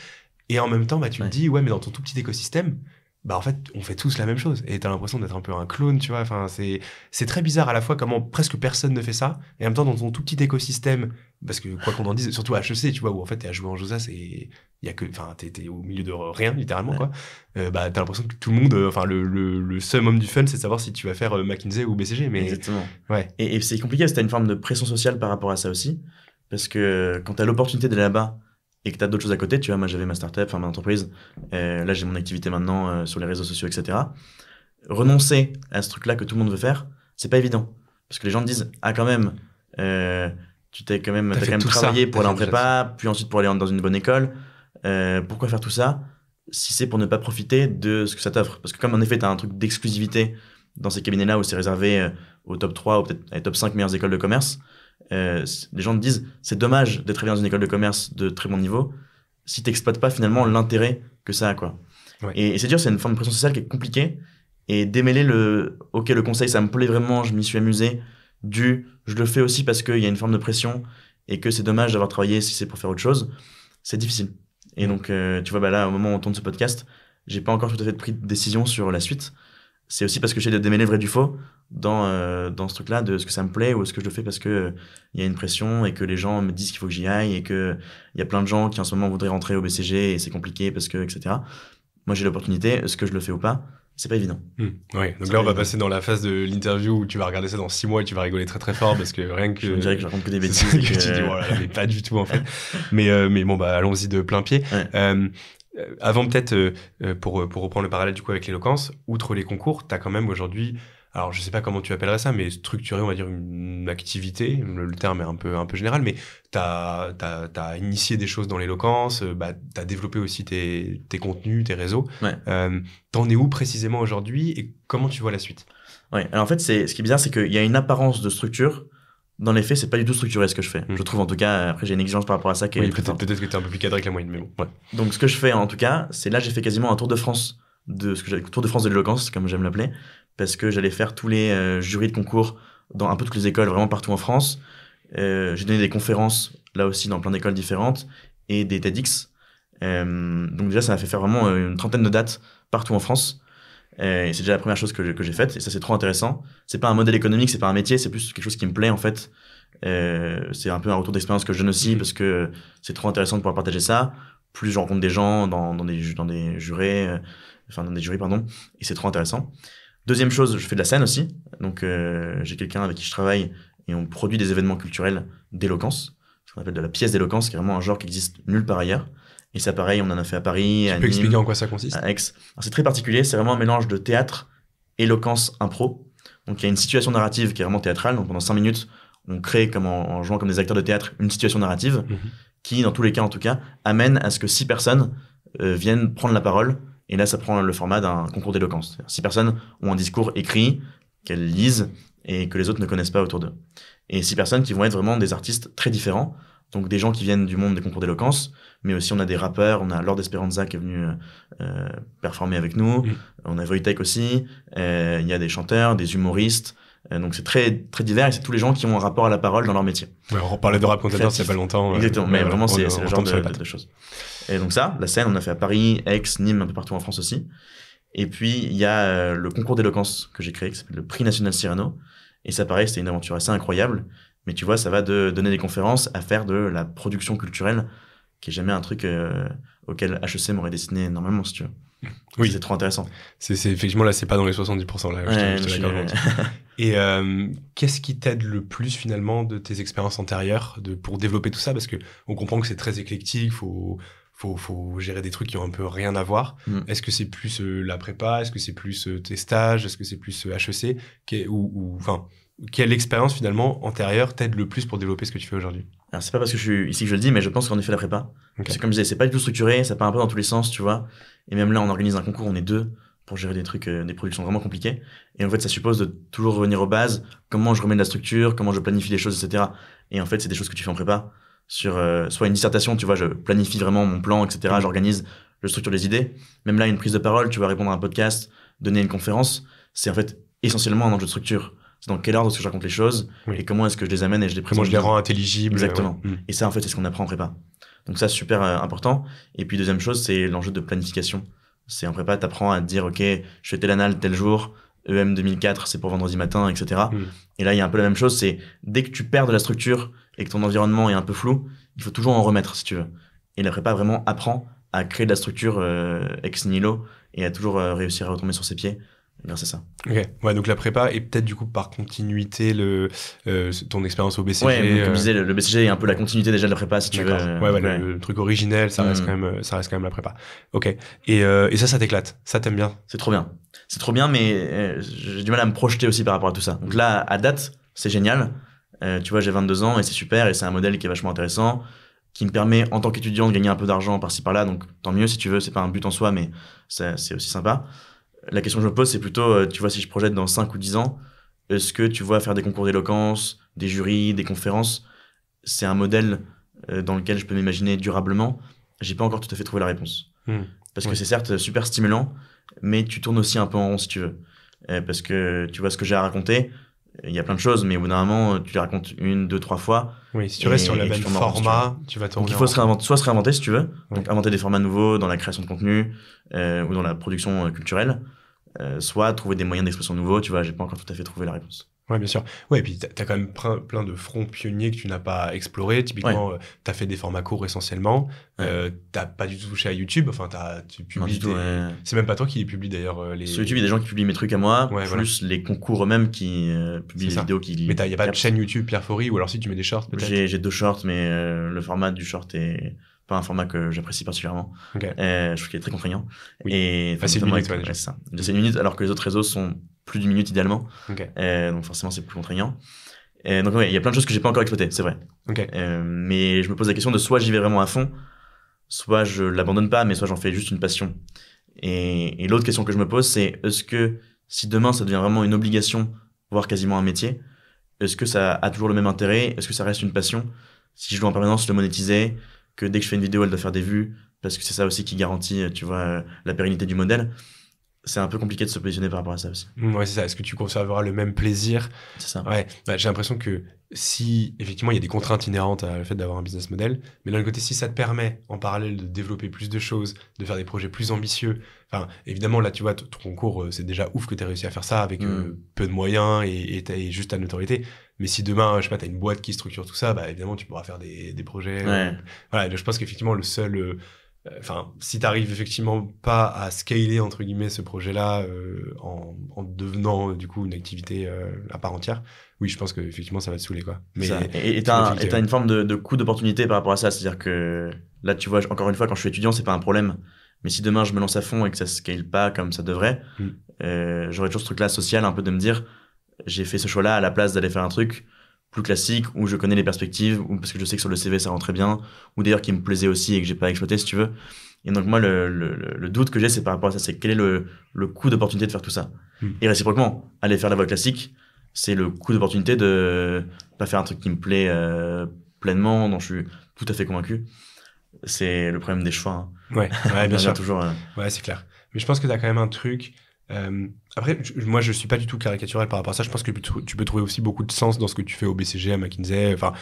Et en même temps, bah, tu te dis, ouais, mais dans ton tout petit écosystème, bah en fait on fait tous la même chose et t'as l'impression d'être un peu un clone, tu vois. Enfin, c'est très bizarre à la fois comment presque personne ne fait ça et en même temps dans ton tout petit écosystème, parce que quoi qu'on en dise, surtout à HEC, tu vois, où en fait t'es à jouer en Josas et il y a que, enfin, t'es au milieu de rien littéralement, quoi. Bah t'as l'impression que tout le monde, enfin le summum du fun, c'est de savoir si tu vas faire McKinsey ou BCG, mais exactement. Ouais. Et c'est compliqué parce que t'as une forme de pression sociale par rapport à ça aussi, parce que quand t'as l'opportunité d'aller là-bas et que tu as d'autres choses à côté, tu vois, moi j'avais ma startup, enfin ma entreprise, là j'ai mon activité maintenant sur les réseaux sociaux, etc. Renoncer à ce truc-là que tout le monde veut faire, c'est pas évident. Parce que les gens te disent, ah quand même, t'as quand même travaillé pour aller en prépa, puis ensuite pour aller dans une bonne école, pourquoi faire tout ça si c'est pour ne pas profiter de ce que ça t'offre? Parce que comme en effet t'as un truc d'exclusivité dans ces cabinets-là où c'est réservé au top 3 ou peut-être aux top 5 meilleures écoles de commerce, les gens te disent c'est dommage d'être travaillé dans une école de commerce de très bon niveau si t'exploites pas finalement l'intérêt que ça a, quoi. Et c'est dur, c'est une forme de pression sociale qui est compliquée et démêler le conseil ça me plaît vraiment, je m'y suis amusé, je le fais aussi parce qu'il y a une forme de pression et que c'est dommage d'avoir travaillé si c'est pour faire autre chose, c'est difficile. Et donc tu vois, bah là au moment où on tourne ce podcast, j'ai pas encore tout à fait pris de décision sur la suite. C'est aussi parce que j'essaie de démêler le vrai du faux dans ce truc-là, de ce que ça me plaît ou est-ce que je le fais parce que il y a une pression et que les gens me disent qu'il faut que j'y aille et que il y a plein de gens qui en ce moment voudraient rentrer au BCG et c'est compliqué parce que, etc. Moi, j'ai l'opportunité, est-ce que je le fais ou pas? C'est pas évident. Ouais, donc là, on va passer dans la phase de l'interview où tu vas regarder ça dans 6 mois et tu vas rigoler très très fort parce que rien que... Je me dirais que je raconte que des bêtises. Que tu dis, voilà, mais pas du tout en fait. mais bon, bah allons-y de plein pied. Ouais. Avant peut-être, pour reprendre le parallèle du coup avec l'éloquence, outre les concours, t'as quand même aujourd'hui, alors je sais pas comment tu appellerais ça, mais structuré, on va dire une activité, le terme est un peu général, mais t'as initié des choses dans l'éloquence, t'as développé aussi tes contenus, tes réseaux. Ouais. T'en es où précisément aujourd'hui et comment tu vois la suite? Ouais, alors en fait, ce qui est bizarre, c'est qu'il y a une apparence de structure dans les faits, c'est pas du tout structuré ce que je fais. Je trouve en tout cas, après j'ai une exigence par rapport à ça qui est peut-être que t'es un peu plus cadré que la moyenne, mais bon. Ouais. Donc ce que je fais en tout cas, c'est là j'ai fait quasiment un tour de France tour de France de l'éloquence, comme j'aime l'appeler, parce que j'allais faire tous les jurys de concours dans un peu toutes les écoles, vraiment partout en France. J'ai donné des conférences là aussi dans plein d'écoles différentes et des TEDx. Donc déjà ça m'a fait faire vraiment une trentaine de dates partout en France. Et c'est déjà la première chose que j'ai faite, et ça c'est trop intéressant. C'est pas un modèle économique, c'est pas un métier, c'est plus quelque chose qui me plaît en fait. C'est un peu un retour d'expérience que je donne aussi, parce que c'est trop intéressant de pouvoir partager ça. Plus je rencontre des gens dans des jurés, dans des jurys, pardon, et c'est trop intéressant. Deuxième chose, je fais de la scène aussi. Donc j'ai quelqu'un avec qui je travaille et on produit des événements culturels d'éloquence, ce qu'on appelle de la pièce d'éloquence, qui est vraiment un genre qui existe nulle part ailleurs. Et ça, pareil, on en a fait à Paris, à Nîmes. Tu peux expliquer en quoi ça consiste ? À Aix. Alors, c'est très particulier, c'est vraiment un mélange de théâtre, éloquence, impro. Donc, il y a une situation narrative qui est vraiment théâtrale. Donc, pendant 5 minutes, on crée, comme en jouant comme des acteurs de théâtre, une situation narrative qui, dans tous les cas, en tout cas, amène à ce que 6 personnes viennent prendre la parole. Et là, ça prend le format d'un concours d'éloquence. 6 personnes ont un discours écrit, qu'elles lisent et que les autres ne connaissent pas autour d'eux. Et 6 personnes qui vont être vraiment des artistes très différents. Donc des gens qui viennent du monde des concours d'éloquence, mais aussi on a des rappeurs, on a Lord Esperanza qui est venu performer avec nous, on a Wojtek aussi, il y a des chanteurs, des humoristes, donc c'est très, très divers et c'est tous les gens qui ont un rapport à la parole dans leur métier. Ouais, on parlait de rap contender il y a pas longtemps. Exactement, mais vraiment c'est le genre de choses. Et donc ça, la scène, on a fait à Paris, Aix, Nîmes, un peu partout en France aussi. Et puis il y a le concours d'éloquence que j'ai créé, qui s'appelle le Prix National Cyrano, et ça pareil, c'était une aventure assez incroyable. Mais tu vois, ça va de donner des conférences à faire de la production culturelle, qui est jamais un truc auquel HEC m'aurait destiné normalement, si tu veux. Oui. C'est trop intéressant. C'est effectivement, là, c'est pas dans les 70%. Là, ouais, je suis d'accord. Et qu'est-ce qui t'aide le plus, finalement, de tes expériences antérieures pour développer tout ça ? Parce que on comprend que c'est très éclectique, faut gérer des trucs qui ont un peu rien à voir. Est-ce que c'est plus la prépa ? Est-ce que c'est plus tes stages ? Est-ce que c'est plus HEC ? Quelle expérience finalement antérieure t'aide le plus pour développer ce que tu fais aujourd'hui ? Alors c'est pas parce que je suis ici que je le dis, mais je pense qu'en effet la prépa. Okay. C'est comme je disais, c'est pas du tout structuré, ça part un peu dans tous les sens, tu vois. Et même là, on organise un concours, on est 2 pour gérer des trucs, des productions vraiment compliquées. Et en fait, ça suppose de toujours revenir aux bases, comment je remets de la structure, comment je planifie les choses, etc. Et en fait, c'est des choses que tu fais en prépa. Sur soit une dissertation, tu vois, je planifie vraiment mon plan, etc. J'organise, je structure les idées. Même là, une prise de parole, tu vas répondre à un podcast, donner une conférence, c'est en fait essentiellement un enjeu de structure. C'est dans quel ordre est-ce que je raconte les choses et comment est-ce que je les amène et je les présente. Comment je les rends intelligibles. Exactement. Ouais. Et ça, en fait, c'est ce qu'on apprend en prépa. Donc ça, c'est super important. Et puis, deuxième chose, c'est l'enjeu de planification. C'est en prépa, t'apprends à te dire, OK, je fais tel anal tel jour, EM 2004, c'est pour vendredi matin, etc. Et là, il y a un peu la même chose, c'est dès que tu perds de la structure et que ton environnement est un peu flou, il faut toujours en remettre, si tu veux. Et la prépa vraiment apprend à créer de la structure ex nihilo et à toujours réussir à retomber sur ses pieds. grâce à ça. Ok, ouais, donc la prépa et peut-être du coup par continuité ton expérience au BCG. Ouais, comme je disais, le BCG est un peu la continuité déjà de la prépa si tu veux. Ouais, le truc originel, ça reste quand même la prépa. Ok, et ça t'éclate, ça t'aimes bien. C'est trop bien, mais j'ai du mal à me projeter aussi par rapport à tout ça. Donc là, à date, c'est génial. Tu vois, j'ai 22 ans et c'est super et c'est un modèle qui est vachement intéressant, qui me permet en tant qu'étudiant de gagner un peu d'argent par-ci par-là. Donc tant mieux si tu veux, c'est pas un but en soi, mais c'est aussi sympa. La question que je me pose, c'est plutôt, tu vois, si je projette dans 5 ou 10 ans, est-ce que tu vois faire des concours d'éloquence, des jurys, des conférences, c'est un modèle dans lequel je peux m'imaginer durablement? J'ai pas encore tout à fait trouvé la réponse. Parce que c'est certes super stimulant, mais tu tournes aussi un peu en rond si tu veux. Parce que tu vois ce que j'ai à raconter, il y a plein de choses, mais au bout d'un moment, tu les racontes 1, 2, 3 fois. Oui, si tu restes sur le même format, tu vas tourner. Donc il faut soit se réinventer si tu veux, donc inventer des formats nouveaux dans la création de contenu ou dans la production culturelle, soit trouver des moyens d'expression nouveaux, tu vois, j'ai pas encore tout à fait trouvé la réponse. Ouais, bien sûr. Ouais, et puis t'as quand même plein de fronts pionniers que tu n'as pas explorés. Typiquement, t'as fait des formats courts essentiellement. T'as pas du tout touché à YouTube. Enfin, tu publies C'est même pas toi qui les publie d'ailleurs. Sur YouTube, il y a des gens qui publient mes trucs à moi, plus les concours eux-mêmes qui publient les vidéos qui... Mais y a pas de chaîne YouTube Pierre Faury, ou alors si tu mets des shorts peut-être? J'ai 2 shorts, mais le format du short est pas un format que j'apprécie particulièrement. Je trouve qu'il est très contraignant. Oui. Et c'est 1 minute, c'est ça. C'est 1 minute, alors que les autres réseaux sont plus d'1 minute idéalement. Donc forcément, c'est plus contraignant. Donc il y a plein de choses que j'ai pas encore exploitées, c'est vrai. Mais je me pose la question de soit j'y vais vraiment à fond, soit je l'abandonne pas, mais soit j'en fais juste une passion. Et l'autre question que je me pose, c'est est-ce que si demain ça devient vraiment une obligation, voire quasiment un métier, est-ce que ça a toujours le même intérêt? Est-ce que ça reste une passion? Si je dois en permanence le monétiser, que dès que je fais une vidéo, elle doit faire des vues, parce que c'est ça aussi qui garantit, tu vois, la pérennité du modèle. C'est un peu compliqué de se positionner par rapport à ça aussi. Ouais, c'est ça. Est-ce que tu conserveras le même plaisir? C'est ça. Ouais, bah, j'ai l'impression que si, effectivement, il y a des contraintes inhérentes à le fait d'avoir un business model, mais d'un autre côté, si ça te permet, en parallèle, de développer plus de choses, de faire des projets plus ambitieux, enfin, évidemment, là, tu vois, ton concours, c'est déjà ouf que tu as réussi à faire ça avec peu de moyens et juste ta notoriété. Mais si demain, je sais pas, t'as une boîte qui structure tout ça, bah, évidemment, tu pourras faire des projets. Ouais. Voilà, je pense qu'effectivement, le seul... Enfin, si t'arrives effectivement pas à scaler entre guillemets ce projet-là en devenant du coup une activité à part entière, oui, je pense que effectivement ça va te saouler quoi. Mais et t'as une forme de coût d'opportunité par rapport à ça, c'est-à-dire que là, tu vois, encore une fois, quand je suis étudiant, c'est pas un problème. Mais si demain je me lance à fond et que ça scale pas comme ça devrait, j'aurais toujours ce truc-là social, un peu de me dire, j'ai fait ce choix-là à la place d'aller faire un truc plus classique où je connais les perspectives, ou parce que je sais que sur le CV ça rentrait bien, ou d'ailleurs qui me plaisait aussi et que j'ai pas exploité si tu veux. Et donc moi le doute que j'ai c'est par rapport à ça, c'est quel est le coût d'opportunité de faire tout ça. Et réciproquement, aller faire la voie classique, c'est le coût d'opportunité de pas faire un truc qui me plaît pleinement, dont je suis tout à fait convaincu. C'est le problème des choix. Hein. Ouais, bien sûr. Toujours, Ouais, c'est clair. Mais je pense que t'as quand même un truc. Après, moi, je suis pas du tout caricatural par rapport à ça. Je pense que tu peux trouver aussi beaucoup de sens dans ce que tu fais au BCG, à McKinsey. Enfin,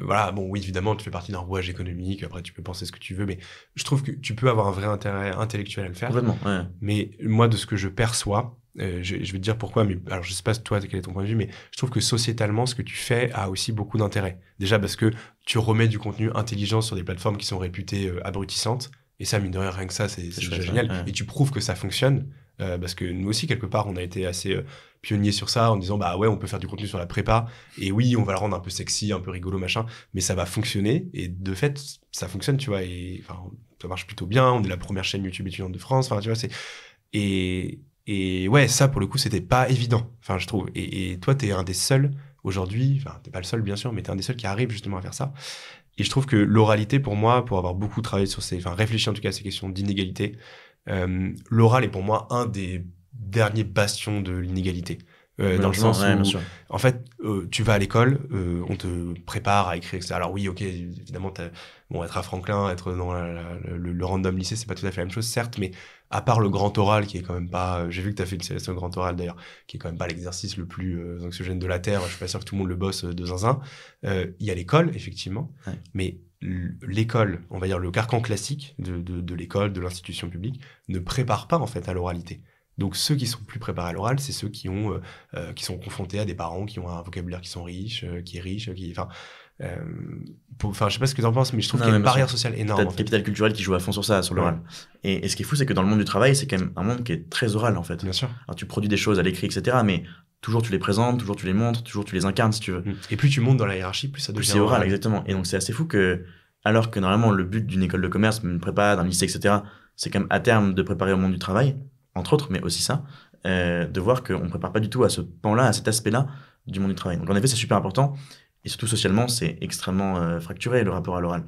voilà. Bon, oui, évidemment, tu fais partie d'un rouage économique. Après, tu peux penser ce que tu veux, mais je trouve que tu peux avoir un vrai intérêt intellectuel à le faire. Complètement. Ouais. Mais moi, de ce que je perçois, je vais te dire pourquoi. Mais alors, je sais pas toi quel est ton point de vue, mais je trouve que sociétalement, ce que tu fais a aussi beaucoup d'intérêt. Déjà parce que tu remets du contenu intelligent sur des plateformes qui sont réputées abrutissantes. Et ça, mine de rien, rien que ça, c'est déjà génial. Ouais. Et tu prouves que ça fonctionne. Parce que nous aussi, quelque part, on a été assez pionniers sur ça en disant, bah ouais, on peut faire du contenu sur la prépa. Et oui, on va le rendre un peu sexy, un peu rigolo, machin. Mais ça va fonctionner. Et de fait, ça fonctionne, tu vois. Et enfin, ça marche plutôt bien. On est la première chaîne YouTube étudiante de France. Enfin, tu vois, c'est... Et ouais, ça, pour le coup, c'était pas évident. Enfin, je trouve. Et toi, t'es un des seuls aujourd'hui. Enfin, t'es pas le seul, bien sûr, mais t'es un des seuls qui arrive justement à faire ça. Et je trouve que l'oralité, pour moi, pour avoir beaucoup travaillé sur réfléchi en tout cas à ces questions d'inégalité, l'oral est pour moi un des derniers bastions de l'inégalité. Dans le sens où, en fait, tu vas à l'école, on te prépare à écrire, etc. Alors oui, ok, évidemment, être à Franklin, être dans le random lycée, c'est pas tout à fait la même chose, certes, mais à part le grand oral, qui est quand même pas... j'ai vu que tu as fait une sélection grand oral, d'ailleurs, qui est quand même pas l'exercice le plus anxiogène de la Terre, je suis pas sûr que tout le monde le bosse de zinzin. Il y a l'école, effectivement, mais l'école, on va dire le carcan classique de l'école, de l'institution publique, ne prépare pas, en fait, à l'oralité. Donc ceux qui sont plus préparés à l'oral, c'est ceux qui sont confrontés à des parents qui ont un vocabulaire qui sont riches, qui est riche, je sais pas ce que t'en penses, mais je trouve qu'il y a une barrière sociale énorme. T'as le capital culturel qui joue à fond sur ça, sur l'oral. Et ce qui est fou, c'est que dans le monde du travail, c'est quand même un monde qui est très oral, en fait. Bien sûr. Alors tu produis des choses à l'écrit, etc., mais toujours tu les présentes, toujours tu les montres, toujours tu les incarnes, si tu veux. Et plus tu montes dans la hiérarchie, plus ça devient c'est oral, exactement. Et donc c'est assez fou que, alors que normalement le but d'une école de commerce, d'une prépa, d'un lycée, etc., c'est quand même à terme de préparer au monde du travail, entre autres, mais aussi ça, de voir qu'on ne prépare pas du tout à ce pan-là, à cet aspect-là du monde du travail. Donc en effet, c'est super important, et surtout socialement, c'est extrêmement fracturé, le rapport à l'oral.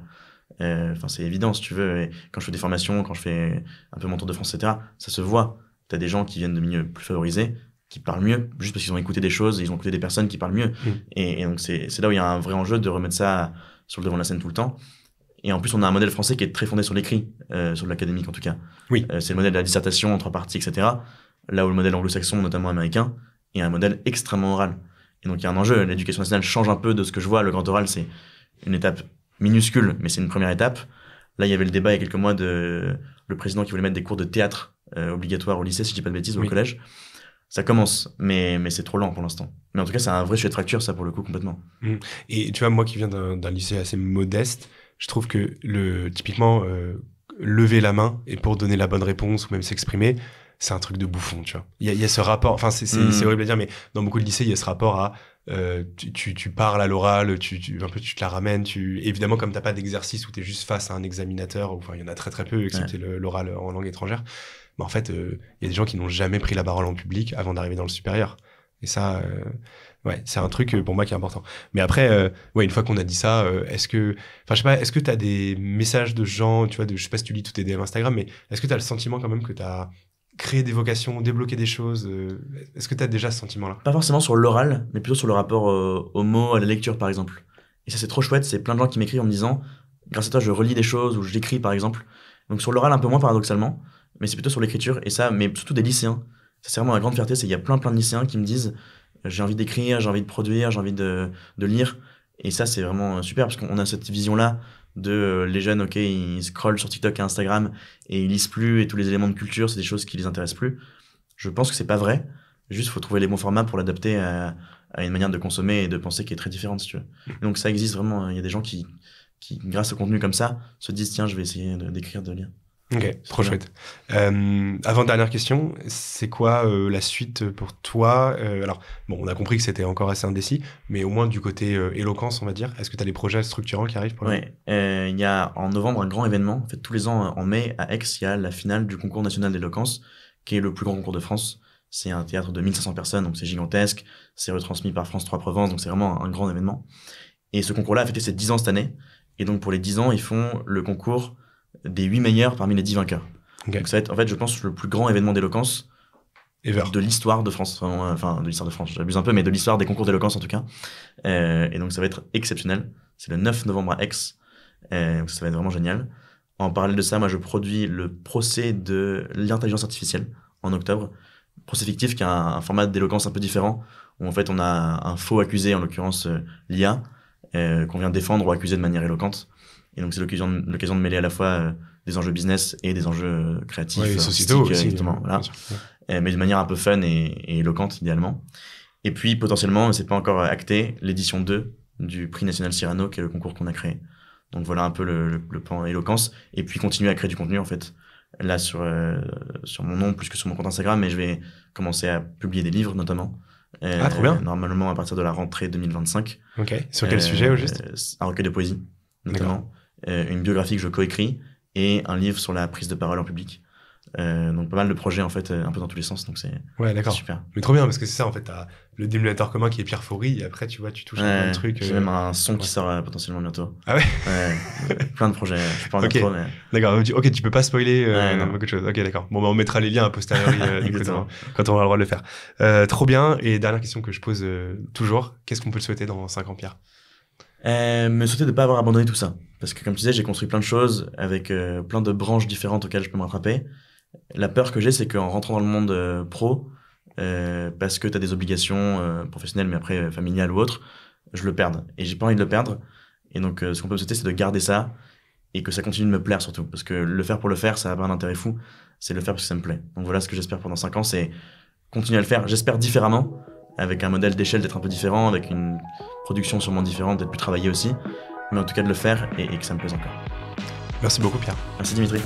C'est évident, si tu veux, et quand je fais des formations, quand je fais un peu mon tour de France, etc., ça se voit. Tu as des gens qui viennent de milieux plus favorisés, qui parlent mieux, juste parce qu'ils ont écouté des choses, ils ont écouté des personnes qui parlent mieux. Et donc c'est là où il y a un vrai enjeu de remettre ça sur le devant de la scène tout le temps. Et en plus, on a un modèle français qui est très fondé sur l'écrit, sur l'académique en tout cas. Oui. C'est le modèle de la dissertation en 3 parties, etc. Là où le modèle anglo-saxon, notamment américain, est un modèle extrêmement oral. Et donc il y a un enjeu. L'éducation nationale change un peu de ce que je vois. Le grand oral, c'est une étape minuscule, mais c'est une première étape. Là, il y avait le débat il y a quelques mois de le président qui voulait mettre des cours de théâtre obligatoires au lycée, si je dis pas de bêtises, ou au collège. Ça commence, mais c'est trop lent pour l'instant. Mais en tout cas, c'est un vrai sujet de fracture, ça, pour le coup, complètement. Et tu vois, moi qui viens d'un lycée assez modeste, je trouve que typiquement, lever la main et pour donner la bonne réponse ou même s'exprimer, c'est un truc de bouffon, tu vois. Il y a ce rapport, enfin, c'est horrible à dire, mais dans beaucoup de lycées, il y a ce rapport à tu parles à l'oral, un peu tu te la ramènes, évidemment, comme t'as pas d'exercice où t'es juste face à un examinateur, enfin, il y en a très très peu, excepté l'oral en langue étrangère. Mais en fait, il y a des gens qui n'ont jamais pris la parole en public avant d'arriver dans le supérieur. Et ça, c'est un truc pour moi qui est important. Mais après, une fois qu'on a dit ça, est-ce que t'as des messages de gens, tu vois, je sais pas si tu lis tous tes DM Instagram, mais est-ce que t'as le sentiment quand même que t'as créer des vocations, débloquer des choses. Est-ce que tu as déjà ce sentiment-là? Pas forcément sur l'oral, mais plutôt sur le rapport aux mots, à la lecture par exemple. Et ça c'est trop chouette, c'est plein de gens qui m'écrivent en me disant grâce à toi je relis des choses ou j'écris par exemple. Donc sur l'oral un peu moins paradoxalement, mais c'est plutôt sur l'écriture et ça, mais surtout des lycéens. Ça c'est vraiment ma grande fierté, c'est qu'il y a plein de lycéens qui me disent j'ai envie d'écrire, j'ai envie de produire, j'ai envie de lire. Et ça c'est vraiment super parce qu'on a cette vision-là de les jeunes, ok, ils scrollent sur TikTok et Instagram et ils lisent plus et tous les éléments de culture, c'est des choses qui les intéressent plus. Je pense que c'est pas vrai. Juste, faut trouver les bons formats pour l'adapter à une manière de consommer et de penser qui est très différente, si tu veux. Et donc ça existe vraiment. Il y a des gens qui, grâce au contenu comme ça, se disent tiens, je vais essayer d'écrire, de lire. Ok, trop chouette. Avant-dernière question, c'est quoi la suite pour toi? Alors, bon, on a compris que c'était encore assez indécis, mais au moins du côté éloquence, on va dire. Est-ce que tu as des projets structurants qui arrivent pour Ouais, il y a en novembre un grand événement. En fait, tous les ans, en mai, à Aix, il y a la finale du concours national d'éloquence, qui est le plus grand concours de France. C'est un théâtre de 1500 personnes, donc c'est gigantesque. C'est retransmis par France 3 Provence, donc c'est vraiment un grand événement. Et ce concours-là a fêté ses 10 ans cette année. Et donc pour les 10 ans, ils font le concours des 8 meilleurs parmi les 10 vainqueurs. Okay. Donc ça va être, en fait, je pense, le plus grand événement d'éloquence de l'histoire de France. Enfin, de l'histoire de France, j'abuse un peu, mais de l'histoire des concours d'éloquence en tout cas. Et donc ça va être exceptionnel. C'est le 9 novembre à Aix. Donc ça va être vraiment génial. En parallèle de ça, moi je produis le procès de l'intelligence artificielle en octobre. Procès fictif qui a un format d'éloquence un peu différent, où en fait on a un faux accusé, en l'occurrence l'IA, qu'on vient défendre ou accuser de manière éloquente. Et donc c'est l'occasion de mêler à la fois des enjeux business et des enjeux créatifs, ouais, sociétaux aussi, justement, voilà. Mais de manière un peu fun et éloquente idéalement. Et puis potentiellement, c'est pas encore acté, l'édition 2 du prix national Cyrano, qui est le concours qu'on a créé. Donc voilà un peu le pan éloquence, et puis continuer à créer du contenu en fait. Là sur mon nom plus que sur mon compte Instagram, mais je vais commencer à publier des livres notamment. Trop bien. Normalement à partir de la rentrée 2025. Ok. Sur quel sujet au juste? Un recueil de poésie notamment, une biographie que je coécris et un livre sur la prise de parole en public. Donc pas mal de projets en fait, un peu dans tous les sens, donc c'est super. Mais trop bien, parce que c'est ça en fait, t'as le dénominateur commun qui est Pierre Faury, et après tu vois, tu touches à plein de trucs. J'ai même un son qui sort potentiellement bientôt. Ah ouais? Plein de projets, je suis pas en trop, mais... D'accord, ok, tu peux pas spoiler beaucoup de choses. Ok, d'accord. Bon, bah, on mettra les liens a posteriori quand on aura le droit de le faire. Trop bien, et dernière question que je pose toujours, qu'est-ce qu'on peut te souhaiter dans 5 ans, Pierre? Me souhaiter de pas avoir abandonné tout ça. Parce que comme tu disais, j'ai construit plein de choses avec plein de branches différentes auxquelles je peux me rattraper. La peur que j'ai, c'est qu'en rentrant dans le monde pro, parce que tu as des obligations professionnelles, mais après familiales ou autres, je le perde. Et j'ai pas envie de le perdre. Et donc, ce qu'on peut me souhaiter, c'est de garder ça et que ça continue de me plaire surtout. Parce que le faire pour le faire, ça n'a pas un intérêt fou. C'est le faire parce que ça me plaît. Donc voilà ce que j'espère pendant 5 ans, c'est continuer à le faire. J'espère différemment, avec un modèle d'échelle d'être un peu différent, avec une production sûrement différente, d'être plus travaillée aussi. Mais en tout cas de le faire et que ça me plaise encore. Merci beaucoup, Pierre. Merci Dimitri.